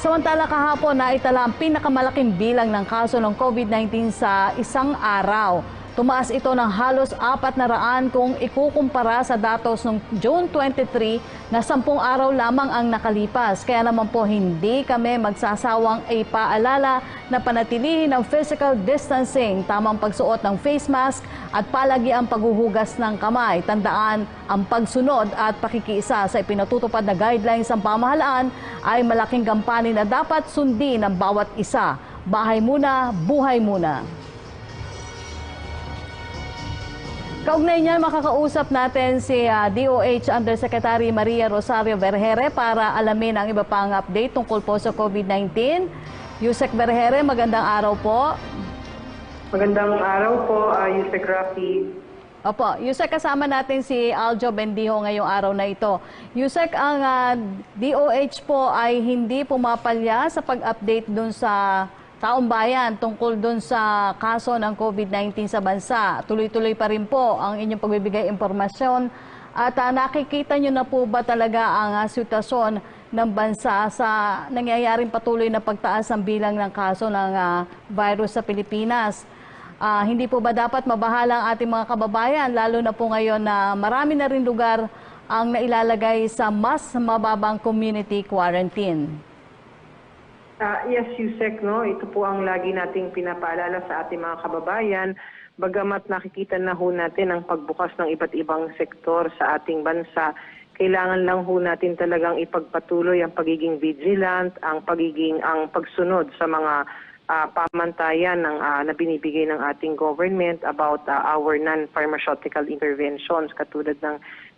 Samantala kahapon, naitala ang pinakamalaking bilang ng kaso ng COVID-19 sa isang araw. Tumaas ito ng halos 400 kung ikukumpara sa datos noong June 23 na 10 araw lamang ang nakalipas. Kaya naman po hindi kami magsasawang ipaalala na panatilihin ang physical distancing, tamang pagsuot ng face mask at palagi ang paghuhugas ng kamay. Tandaan, ang pagsunod at pakikiisa sa ipinatutupad na guidelines ng pamahalaan ay malaking gampanin na dapat sundin ng bawat isa. Bahay muna, buhay muna. Kaugnay niyan, makakausap natin si DOH Undersecretary Maria Rosario Vergeire para alamin ang iba pang update tungkol po sa COVID-19. Yusek Vergeire, magandang araw po. Magandang araw po, Yusek Rafi. Opo, Yusek, kasama natin si Aljo Bendijo ngayong araw na ito. Yusek, ang DOH po ay hindi pumapalya sa pag-update dun sa taong bayan tungkol dun sa kaso ng COVID-19 sa bansa. Tuloy-tuloy pa rin po ang inyong pagbibigay impormasyon. At nakikita nyo na po ba talaga ang sitwasyon ng bansa sa nangyayaring patuloy na pagtaas ng bilang ng kaso ng virus sa Pilipinas? Hindi po ba dapat mabahala ang ating mga kababayan, lalo na po ngayon na marami na rin lugar ang nailalagay sa mas mababang community quarantine? Yes, Yusek, no? Ito po ang lagi nating pinapaalala sa ating mga kababayan. Bagamat nakikita na ho natin ang pagbukas ng iba't ibang sektor sa ating bansa, kailangan lang ho natin talagang ipagpatuloy ang pagiging vigilant, ang pagsunod sa mga pamantayan na binibigay ng ating government about our non-pharmaceutical interventions katulad ng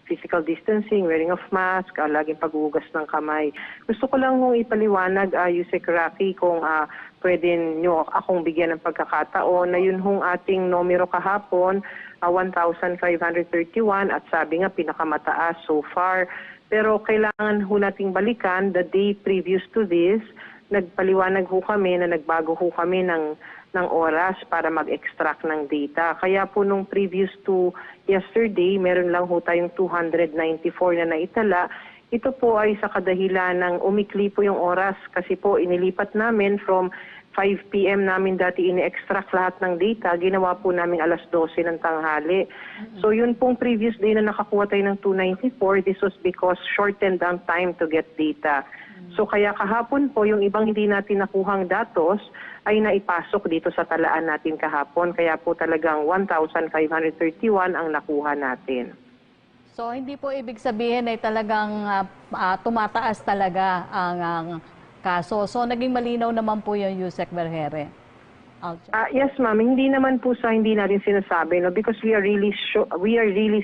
physical distancing, wearing of mask, laging paghuhugas ng kamay. Gusto ko lang hong ipaliwanag, Yusek Rafi, kung pwede nyo akong bigyan ng pagkakataon na yun hong ating numero kahapon, 1,531 at sabi nga pinakamataas so far. Pero kailangan ho nating balikan the day previous to this. Nagpaliwanag ho kami na nagbago ho kami ng oras para mag-extract ng data. Kaya po nung previous to yesterday, meron lang ho tayong 294 na naitala. Ito po ay sa kadahilan ng umikli po yung oras kasi po inilipat namin from 5 p.m. namin dati ini-extract lahat ng data, ginawa po namin alas 12 ng tanghali. So yun pong previous day na nakakuha tayo ng 294, this was because shortened ang time to get data. So kaya kahapon po, yung ibang hindi natin nakuhang datos ay naipasok dito sa talaan natin kahapon. Kaya po talagang 1,531 ang nakuha natin. So hindi po ibig sabihin ay talagang tumataas talaga ang kaso. So naging malinaw naman po yung Yusek Vergeire. Yes, ma'am. Hindi naman po sa hindi natin sinasabi, no, because we are really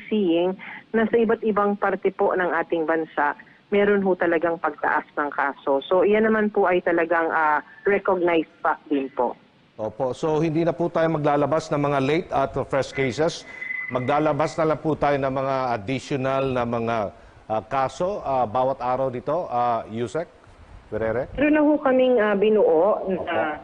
seeing na sa iba't ibang parte po ng ating bansa meron ho talagang pagtaas ng kaso. So iyan naman po ay talagang recognized fact din po. Opo, so hindi na po tayo maglalabas ng mga late at fresh cases. Maglalabas na lang po tayo ng mga additional na mga kaso bawat araw dito, Yusek Ferrere? Pero na ho kaming binuo na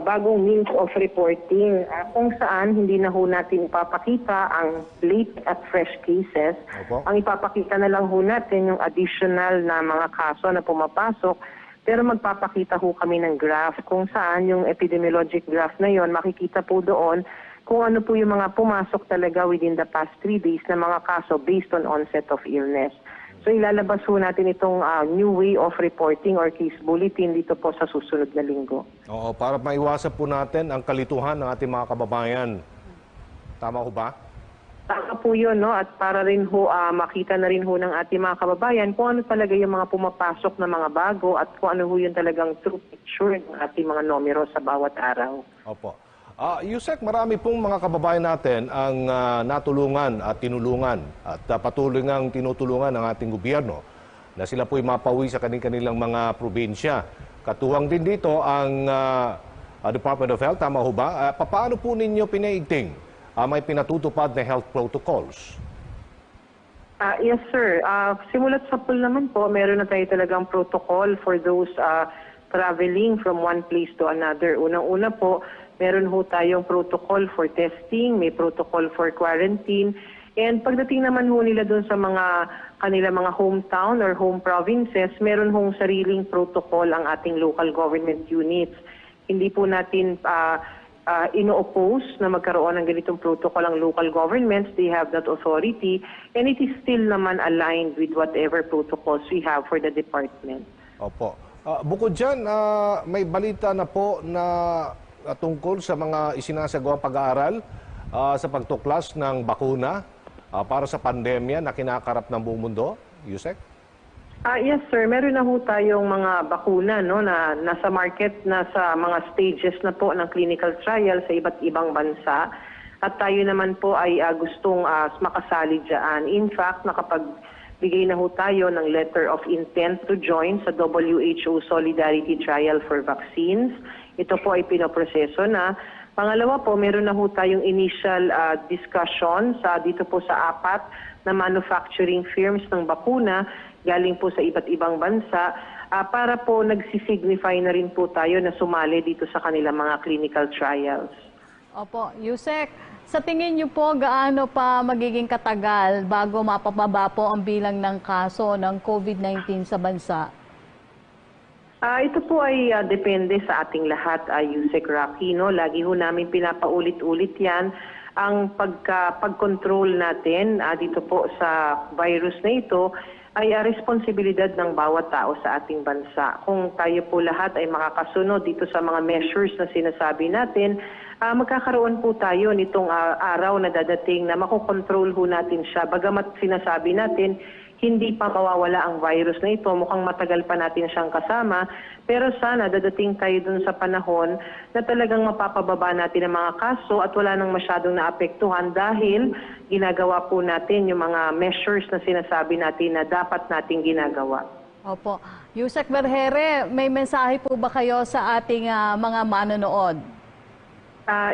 bagong means of reporting kung saan hindi na ho natin ipapakita ang late at fresh cases. Opo. Ang ipapakita na lang ho natin yung additional na mga kaso na pumapasok. Pero magpapakita ho kami ng graph kung saan yung epidemiologic graph na yon, makikita po doon kung ano po yung mga pumasok talaga within the past 3 days na mga kaso based on onset of illness. So ilalabas ho natin itong new way of reporting or case bulletin dito po sa susunod na linggo. Oo, para maiwasan po natin ang kalituhan ng ating mga kababayan. Tama ho ba? Tama po yun, no? At para rin ho makita na rin ho ng ating mga kababayan kung ano talaga yung mga pumapasok na mga bago at kung ano ho yung talagang true picture ng ating mga numero sa bawat araw. Opo. Yusek, marami pong mga kababayan natin ang natulungan at tinulungan at patuloy ngang tinutulungan ng ating gobyerno na sila po'y mapauwi sa kanilang mga probinsya. Katuwang din dito ang Department of Health, tama ho ba? Paano po ninyo pinaigting may pinatutupad na health protocols? Yes, sir. Simulat sa pool naman po, meron na tayo talagang protocol for those traveling from one place to another. Unang-una po, meron ho tayong protocol for testing, may protocol for quarantine, and pagdating naman ho nila doon sa kanila mga hometown or home provinces, meron hong sariling protocol ang ating local government units. Hindi po natin ino-oppose na magkaroon ng ganitong protocol ang local governments. They have that authority, and it is still naman aligned with whatever protocols we have for the department. Opo. Bukod dyan, may balita na po na tungkol sa mga isinasagawang pag-aaral sa pagtuklas ng bakuna para sa pandemya na kinakarap ng buong mundo, Yusek? Yes, sir. Meron na ho tayong mga bakuna, no, na nasa market, nasa mga stages na po ng clinical trial sa iba't ibang bansa. At tayo naman po ay gustong makasali dyan. In fact, nakapagbigay na ho tayo ng letter of intent to join sa WHO Solidarity Trial for Vaccines. Ito po ay pinoproseso na. Pangalawa po, meron na ho tayong initial discussion dito po sa 4 na manufacturing firms ng bakuna galing po sa iba't ibang bansa para po nagsisignify na rin po tayo na sumali dito sa kanilang mga clinical trials. Opo, Yusek, sa tingin niyo po gaano pa magiging katagal bago mapababa po ang bilang ng kaso ng COVID-19 sa bansa? Ito po ay depende sa ating lahat, Yusek Rocky, no? Lagi ho namin pinapaulit-ulit yan. Ang pag-control natin dito po sa virus na ito ay responsibilidad ng bawat tao sa ating bansa. Kung tayo po lahat ay makakasunod dito sa mga measures na sinasabi natin, magkakaroon po tayo nitong araw na dadating na makokontrol ho natin siya. Bagamat sinasabi natin, hindi pa mawawala ang virus na ito. Mukhang matagal pa natin siyang kasama. Pero sana dadating tayo dun sa panahon na talagang mapapababa natin ang mga kaso at wala nang masyadong naapektuhan dahil ginagawa po natin yung mga measures na sinasabi natin na dapat nating ginagawa. Opo. Yusek Vergere, may mensahe po ba kayo sa ating mga manonood?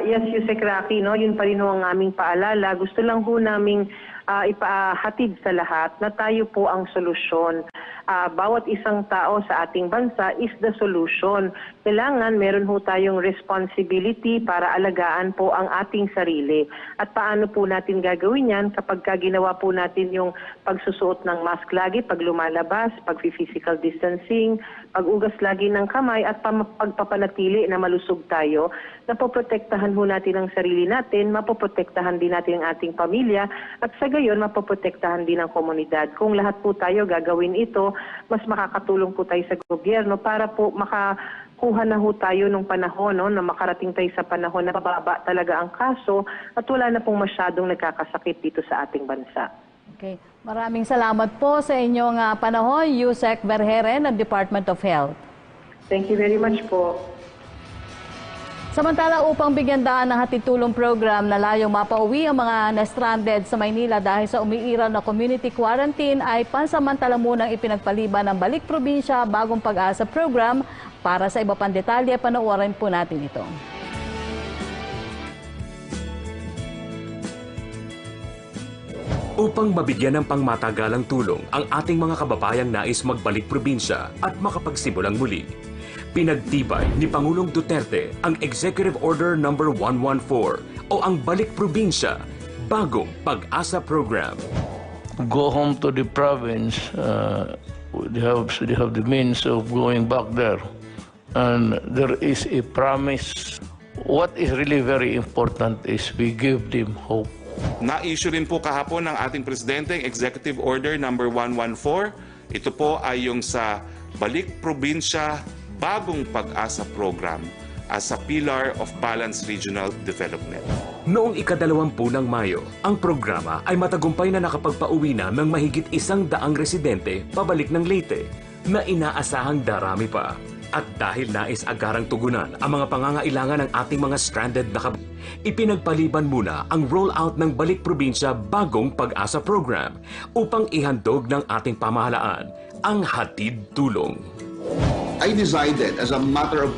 Yes, Yusek Rocky, no? Yun pa rin ho ang aming paalala. Gusto lang ho naming ipahatid sa lahat na tayo po ang solusyon. Bawat isang tao sa ating bansa is the solution. Kailangan meron ho tayong responsibility para alagaan po ang ating sarili. At paano po natin gagawin yan kapag ginawa po natin yung pagsusuot ng mask lagi, pag lumalabas, pag-physical distancing, pag-ugas lagi ng kamay at pagpapanatili na malusog tayo, napoprotektahan ho natin ang sarili natin, mapoprotektahan din natin ang ating pamilya at sa gayon mapoprotektahan din ang komunidad. Kung lahat po tayo gagawin ito, mas makakatulong po tayo sa gobyerno para po makakuha na ho tayo nung panahon, no, na makarating tayo sa panahon na bababa talaga ang kaso at wala na pong masyadong nagkakasakit dito sa ating bansa. Okay. Maraming salamat po sa inyong panahon, Yusek Vergere ng Department of Health. Thank you very much po. Samantala, upang bigyan daan ng hatid tulong program na layong mapauwi ang mga na-stranded sa Maynila dahil sa umiiral na community quarantine, ay pansamantala munang ipinagpaliban ng Balik Probinsya Bagong Pag-asa program. Para sa iba pang detalye, panoorin po natin ito. Upang mabigyan ng pangmatagalang tulong ang ating mga kababayang nais magbalik probinsya at makapagsimulang muli, pinagtibay ni Pangulong Duterte ang Executive Order No. 114 o ang Balik Probinsya Bagong Pag-asa Program. Go home to the province, they have the means of going back there. And there is a promise. What is really very important is we give them hope. Na-issue rin po kahapon ng ating Presidente ang Executive Order No. 114. Ito po ay yung sa Balik Probinsya Bagong Pag-asa Program as a pillar of balanced regional development. Noong ika-20 ng Mayo, ang programa ay matagumpay na nakapagpauwi na ng mahigit 100 residente pabalik ng Leyte na inaasahang darami pa. At dahil nais agarang tugunan ang mga pangangailangan ng ating mga stranded na ipinagpaliban muna ang rollout ng Balik Probinsya Bagong Pag-asa Program upang ihandog ng ating pamahalaan ang hatid tulong. I decided as a matter of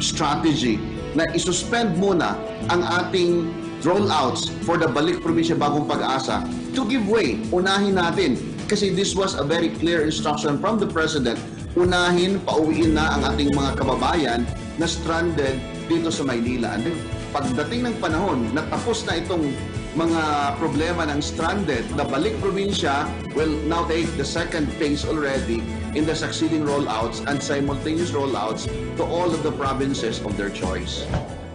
strategy na isuspend muna ang ating rollouts for the Balik Probinsya Bagong Pag-asa to give way. Unahin natin kasi this was a very clear instruction from the President. Unahin, pauwiin na ang ating mga kababayan na stranded dito sa Maynila. And pagdating ng panahon na tapos na itong mga problema ng stranded, the Balik Probinsya will now take the second phase already in the succeeding rollouts and simultaneous rollouts to all of the provinces of their choice.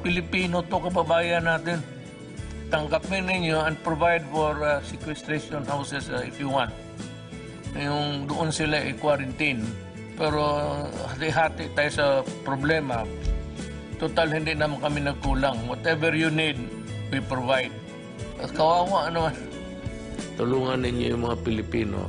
Pilipino to kababayan natin. Tanggapin ninyo and provide for sequestration houses if you want. Yung doon sila i-quarantine. Pero hati-hati tayo sa problema. Total, hindi naman kami nagkulang. Whatever you need, we provide. At kawawa naman. Tulungan ninyo yung mga Pilipino.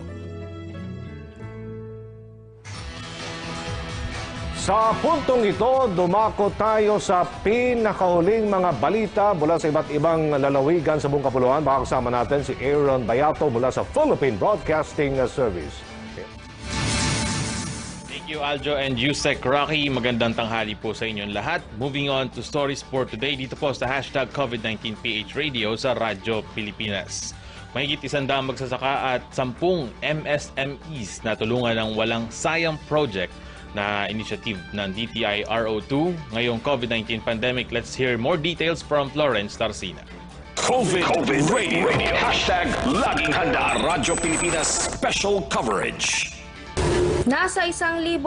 Sa puntong ito, dumako tayo sa pinakahuling mga balita mula sa iba't ibang lalawigan sa buong kapuluan. Baka kasama natin si Aaron Bayato mula sa Philippine Broadcasting Service. Thank you, Aljo and Yusek Rocky. Magandang tanghali po sa inyong lahat. Moving on to stories for today, dito po sa hashtag COVID-19 PH Radio sa Radyo Pilipinas. Mahigit 100 magsasaka at 10 MSMEs na tulungan ng Walang Sayang Project na initiative ng DTI RO2 ngayong COVID-19 pandemic. Let's hear more details from Florence Tarsina. COVID Radio. Hashtag Laging Handa Radyo Pilipinas Special Coverage. Nasa 1,705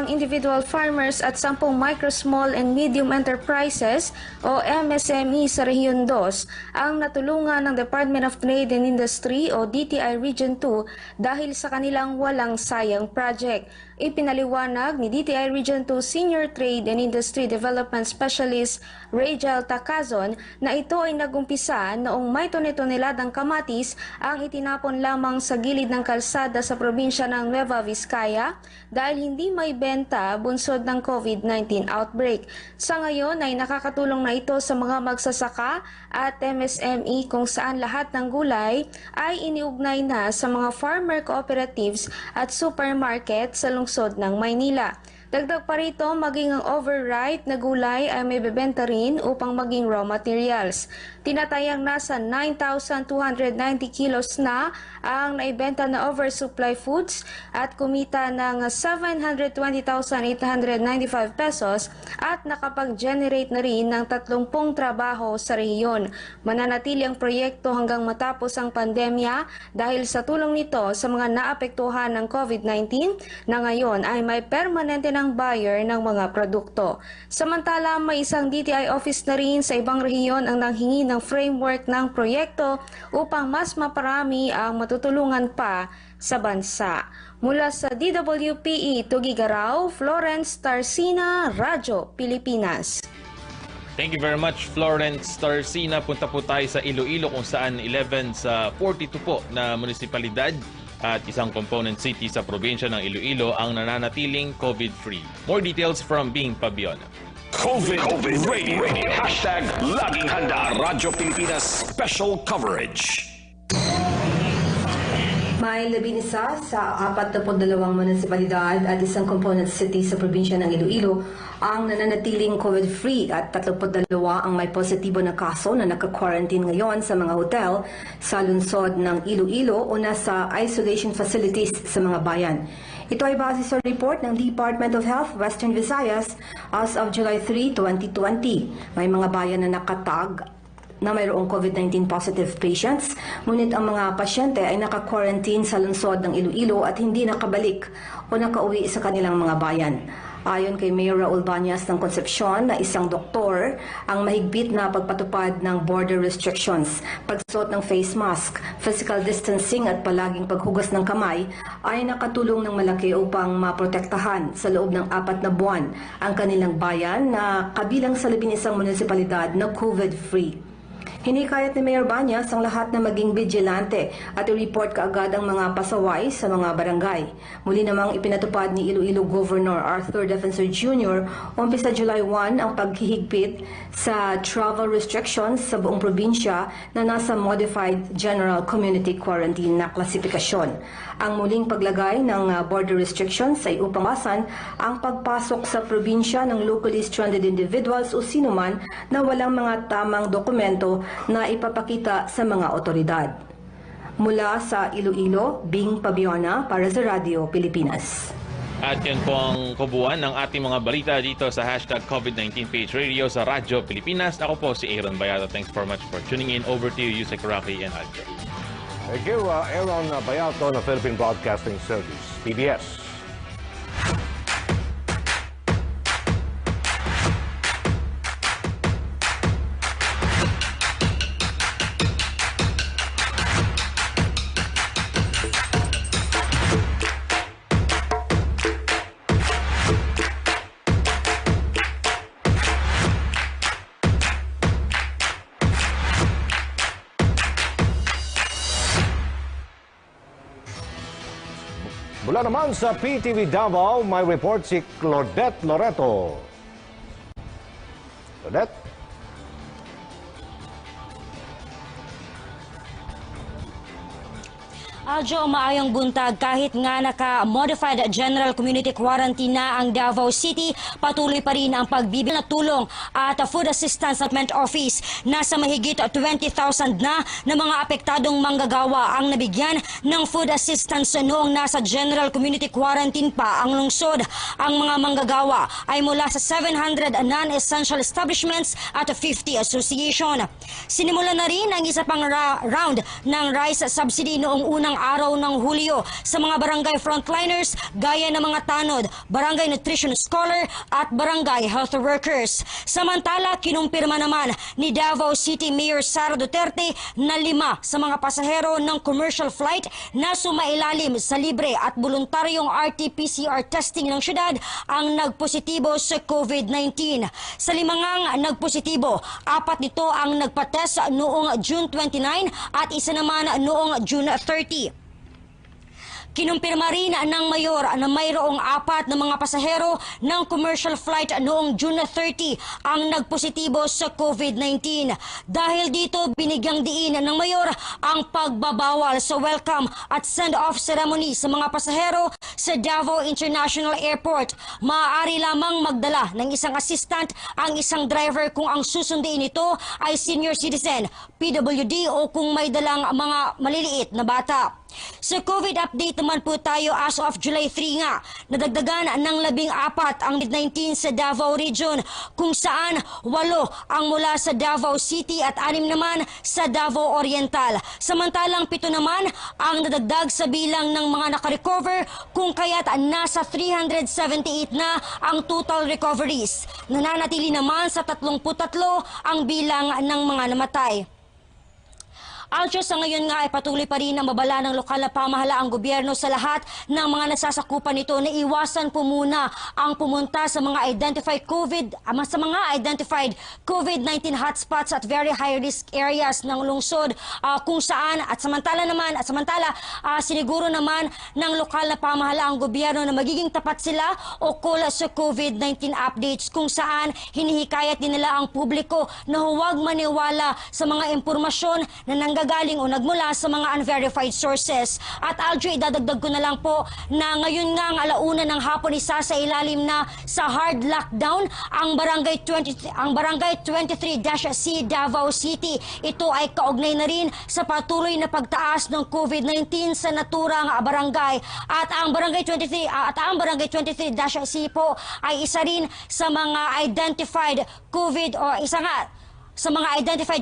individual farmers at 10 micro, small and medium enterprises o MSME sa Rehiyon 2 ang natulungan ng Department of Trade and Industry o DTI Region 2 dahil sa kanilang Walang Sayang Project. Ipinaliwanag ni DTI Region 2 Senior Trade and Industry Development Specialist Rachel Takazon na ito ay nagumpisa noong may tone-toneladang kamatis ang itinapon lamang sa gilid ng kalsada sa probinsya ng Nueva Vizcaya dahil hindi may benta bunsod ng COVID-19 outbreak. Sa ngayon ay nakakatulong na ito sa mga magsasaka at MSME kung saan lahat ng gulay ay iniugnay na sa mga farmer cooperatives at supermarket sa lungsod ng Maynila. Dagdag pa rito, maging ang overripe na gulay ay may bebenta rin upang maging raw materials. Tinatayang nasa 9,290 kilos na ang naibenta na oversupply foods at kumita ng 720,895 pesos at nakapag-generate na rin ng 30 trabaho sa rehiyon. Mananatili ang proyekto hanggang matapos ang pandemya dahil sa tulong nito sa mga naapektuhan ng COVID-19 na ngayon ay may permanente ng buyer ng mga produkto. Samantala, may isang DTI office na rin sa ibang rehiyon ang nanghingi ng framework ng proyekto upang mas maparami ang matutulungan pa sa bansa. Mula sa DWPE Tugigaraw, Florence Tarsina, Radyo Pilipinas. Thank you very much, Florence Tarsina. Punta po tayo sa Iloilo kung saan 11 sa 42 po na munisipalidad at isang component city sa probinsya ng Iloilo ang nananatiling COVID-free. More details from Bing Pabiona. COVID Radio. Hashtag Laging Handa. Radyo Pilipinas Special Coverage. May 11 sa 42 munisipalidad at isang component city sa probinsya ng Iloilo ang nananatiling COVID-free at 32 ang may positibo na kaso na naka-quarantine ngayon sa mga hotel sa lungsod ng Iloilo o nasa isolation facilities sa mga bayan. Ito ay base sa report ng Department of Health Western Visayas as of July 3, 2020. May mga bayan na nakatag na mayroong COVID-19 positive patients, ngunit ang mga pasyente ay naka-quarantine sa lungsod ng Iloilo at hindi nakabalik o nakauwi sa kanilang mga bayan. Ayon kay Mayor Raul Banyas ng Concepcion na isang doktor, ang mahigpit na pagpatupad ng border restrictions, pagsuot ng face mask, physical distancing at palaging paghugas ng kamay ay nakatulong ng malaki upang maprotektahan sa loob ng 4 na buwan ang kanilang bayan na kabilang sa 11 munisipalidad na COVID-free. Hinikayat ni Mayor Banyas ang lahat na maging vigilante at i-report kaagad ang mga pasaway sa mga barangay. Muli namang ipinatupad ni Iloilo Governor Arthur Defensor Jr. umpisa July 1 ang paghihigpit sa travel restrictions sa buong probinsya na nasa Modified General Community Quarantine na klasifikasyon. Ang muling paglagay ng border restrictions ay upang basan ang pagpasok sa probinsya ng locally stranded individuals o sinuman na walang mga tamang dokumento na ipapakita sa mga otoridad. Mula sa Iloilo, Bing Pabiona para sa Radyo Pilipinas. At yan po ang kubuan ng ating mga balita dito sa hashtag COVID-19 PH Radio sa Radyo Pilipinas. Ako po si Aaron Bayato. Thanks for much for tuning in. Over to you, Yusek Rocky and Aljo. Thank you, Aaron Bayato ng Philippine Broadcasting Service, PBS. Mula naman sa PTV Davao, may report si Claudette Loreto. Claudette? Aljo, maayong buntag. Kahit nga naka-modified general community quarantine na ang Davao City, patuloy pa rin ang pagbibigay ng tulong at Food Assistance Development Office. Nasa mahigit 20,000 na mga apektadong manggagawa ang nabigyan ng food assistance noong nasa general community quarantine pa ang lungsod. Ang mga manggagawa ay mula sa 700 non-essential establishments at 50 association. Sinimula na rin ang isa pang round ng rice subsidy noong unang araw ng Hulyo sa mga barangay frontliners gaya ng mga tanod, barangay nutrition scholar at barangay health workers. Samantala, kinumpirma naman ni Davao City Mayor Sara Duterte na 5 sa mga pasahero ng commercial flight na sumailalim sa libre at voluntaryong RT-PCR testing ng syudad ang nagpositibo sa COVID-19. Sa 5 ngang nagpositibo, 4 nito ang nagpatest noong June 29 at isa naman noong June 30. Kinumpirma rin ng mayor na mayroong 4 na mga pasahero ng commercial flight noong June 30 ang nagpositibo sa COVID-19. Dahil dito, binigyang diin ng mayor ang pagbabawal sa welcome at send-off ceremony sa mga pasahero sa Davao International Airport. Maaari lamang magdala ng isang assistant ang isang driver kung ang susunduin nito ay senior citizen, PWD o kung may dalang mga maliliit na bata. Sa COVID update naman po tayo as of July 3 nga, nadagdagan ng 14 ang COVID-19 sa Davao Region kung saan 8 ang mula sa Davao City at 6 naman sa Davao Oriental. Samantalang 7 naman ang nadagdag sa bilang ng mga nakarecover kung kaya't nasa 378 na ang total recoveries. Nananatili naman sa 33 ang bilang ng mga namatay. Aljo, sa ngayon nga ay patuloy pa rin ang babala ng lokal na pamahalaang gobyerno sa lahat ng mga nasasakupan nito na iwasan po muna ang pumunta sa mga identified COVID-19 hotspots at very high risk areas ng lungsod kung saan at samantala siniguro naman ng lokal na pamahalaang gobyerno na magiging tapat sila ukol sa COVID-19 updates kung saan hinihikayat din nila ang publiko na huwag maniwala sa mga impormasyon na nanggagaling o nagmula sa mga unverified sources. At Aljo, idadagdag ko na lang po na ngayon nga ang alauna ng hapon isasailalim na sa hard lockdown ang barangay 23-C Davao City. Ito ay kaugnay na rin sa patuloy na pagtaas ng COVID-19 sa naturang barangay. At ang barangay 23-C po ay isa rin sa mga identified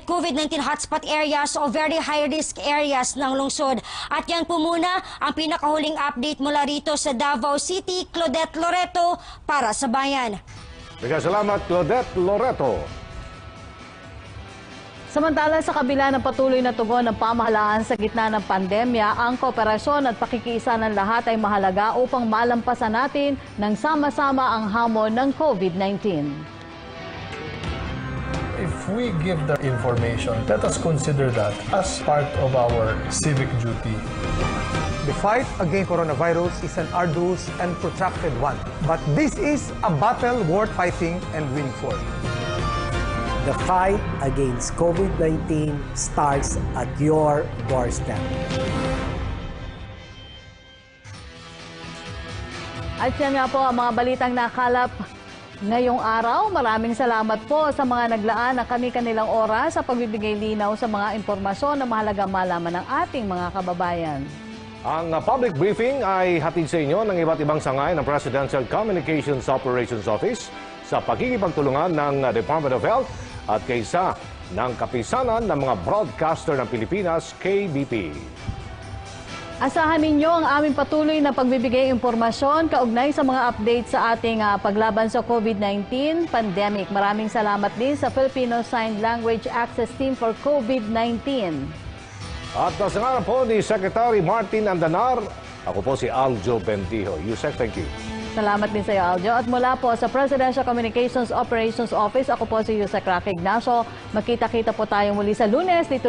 COVID-19 hotspot areas o very high-risk areas ng lungsod. At yan po muna ang pinakahuling update mula rito sa Davao City. Claudette Loreto para sa Bayan. Salamat, Claudette Loreto. Samantala, sa kabila ng patuloy na tugon ng pamahalaan sa gitna ng pandemya, ang kooperasyon at pakikiisa ng lahat ay mahalaga upang malampasan natin ng sama-sama ang hamon ng COVID-19. If we give the information, let us consider that as part of our civic duty. The fight against coronavirus is an arduous and protracted one, but this is a battle worth fighting and winning for. The fight against COVID-19 starts at your doorstep. At yan nga po ang mga balitang nakalap ngayong araw. Maraming salamat po sa mga naglaan ng kani-kanilang oras sa pagbibigay linaw sa mga impormasyon na mahalaga malaman ng ating mga kababayan. Ang public briefing ay hatid sa inyo ng iba't ibang sangay ng Presidential Communications Operations Office sa pagkikipagtulungan ng Department of Health at kaisa ng Kapisanan ng mga Broadcaster ng Pilipinas, KBP. Asahan ninyo ang aming patuloy na pagbibigay impormasyon kaugnay sa mga updates sa ating paglaban sa COVID-19 pandemic. Maraming salamat din sa Filipino Sign Language Access Team for COVID-19. At sa ngalan po ni Secretary Martin Andanar, ako po si Aljo Bendijo. Yusek, thank you. Salamat din sa iyo, Aljo. At mula po sa Presidential Communications Operations Office, ako po si Yusek Rocky Ignacio. Magkita-kita po tayo muli sa Lunes dito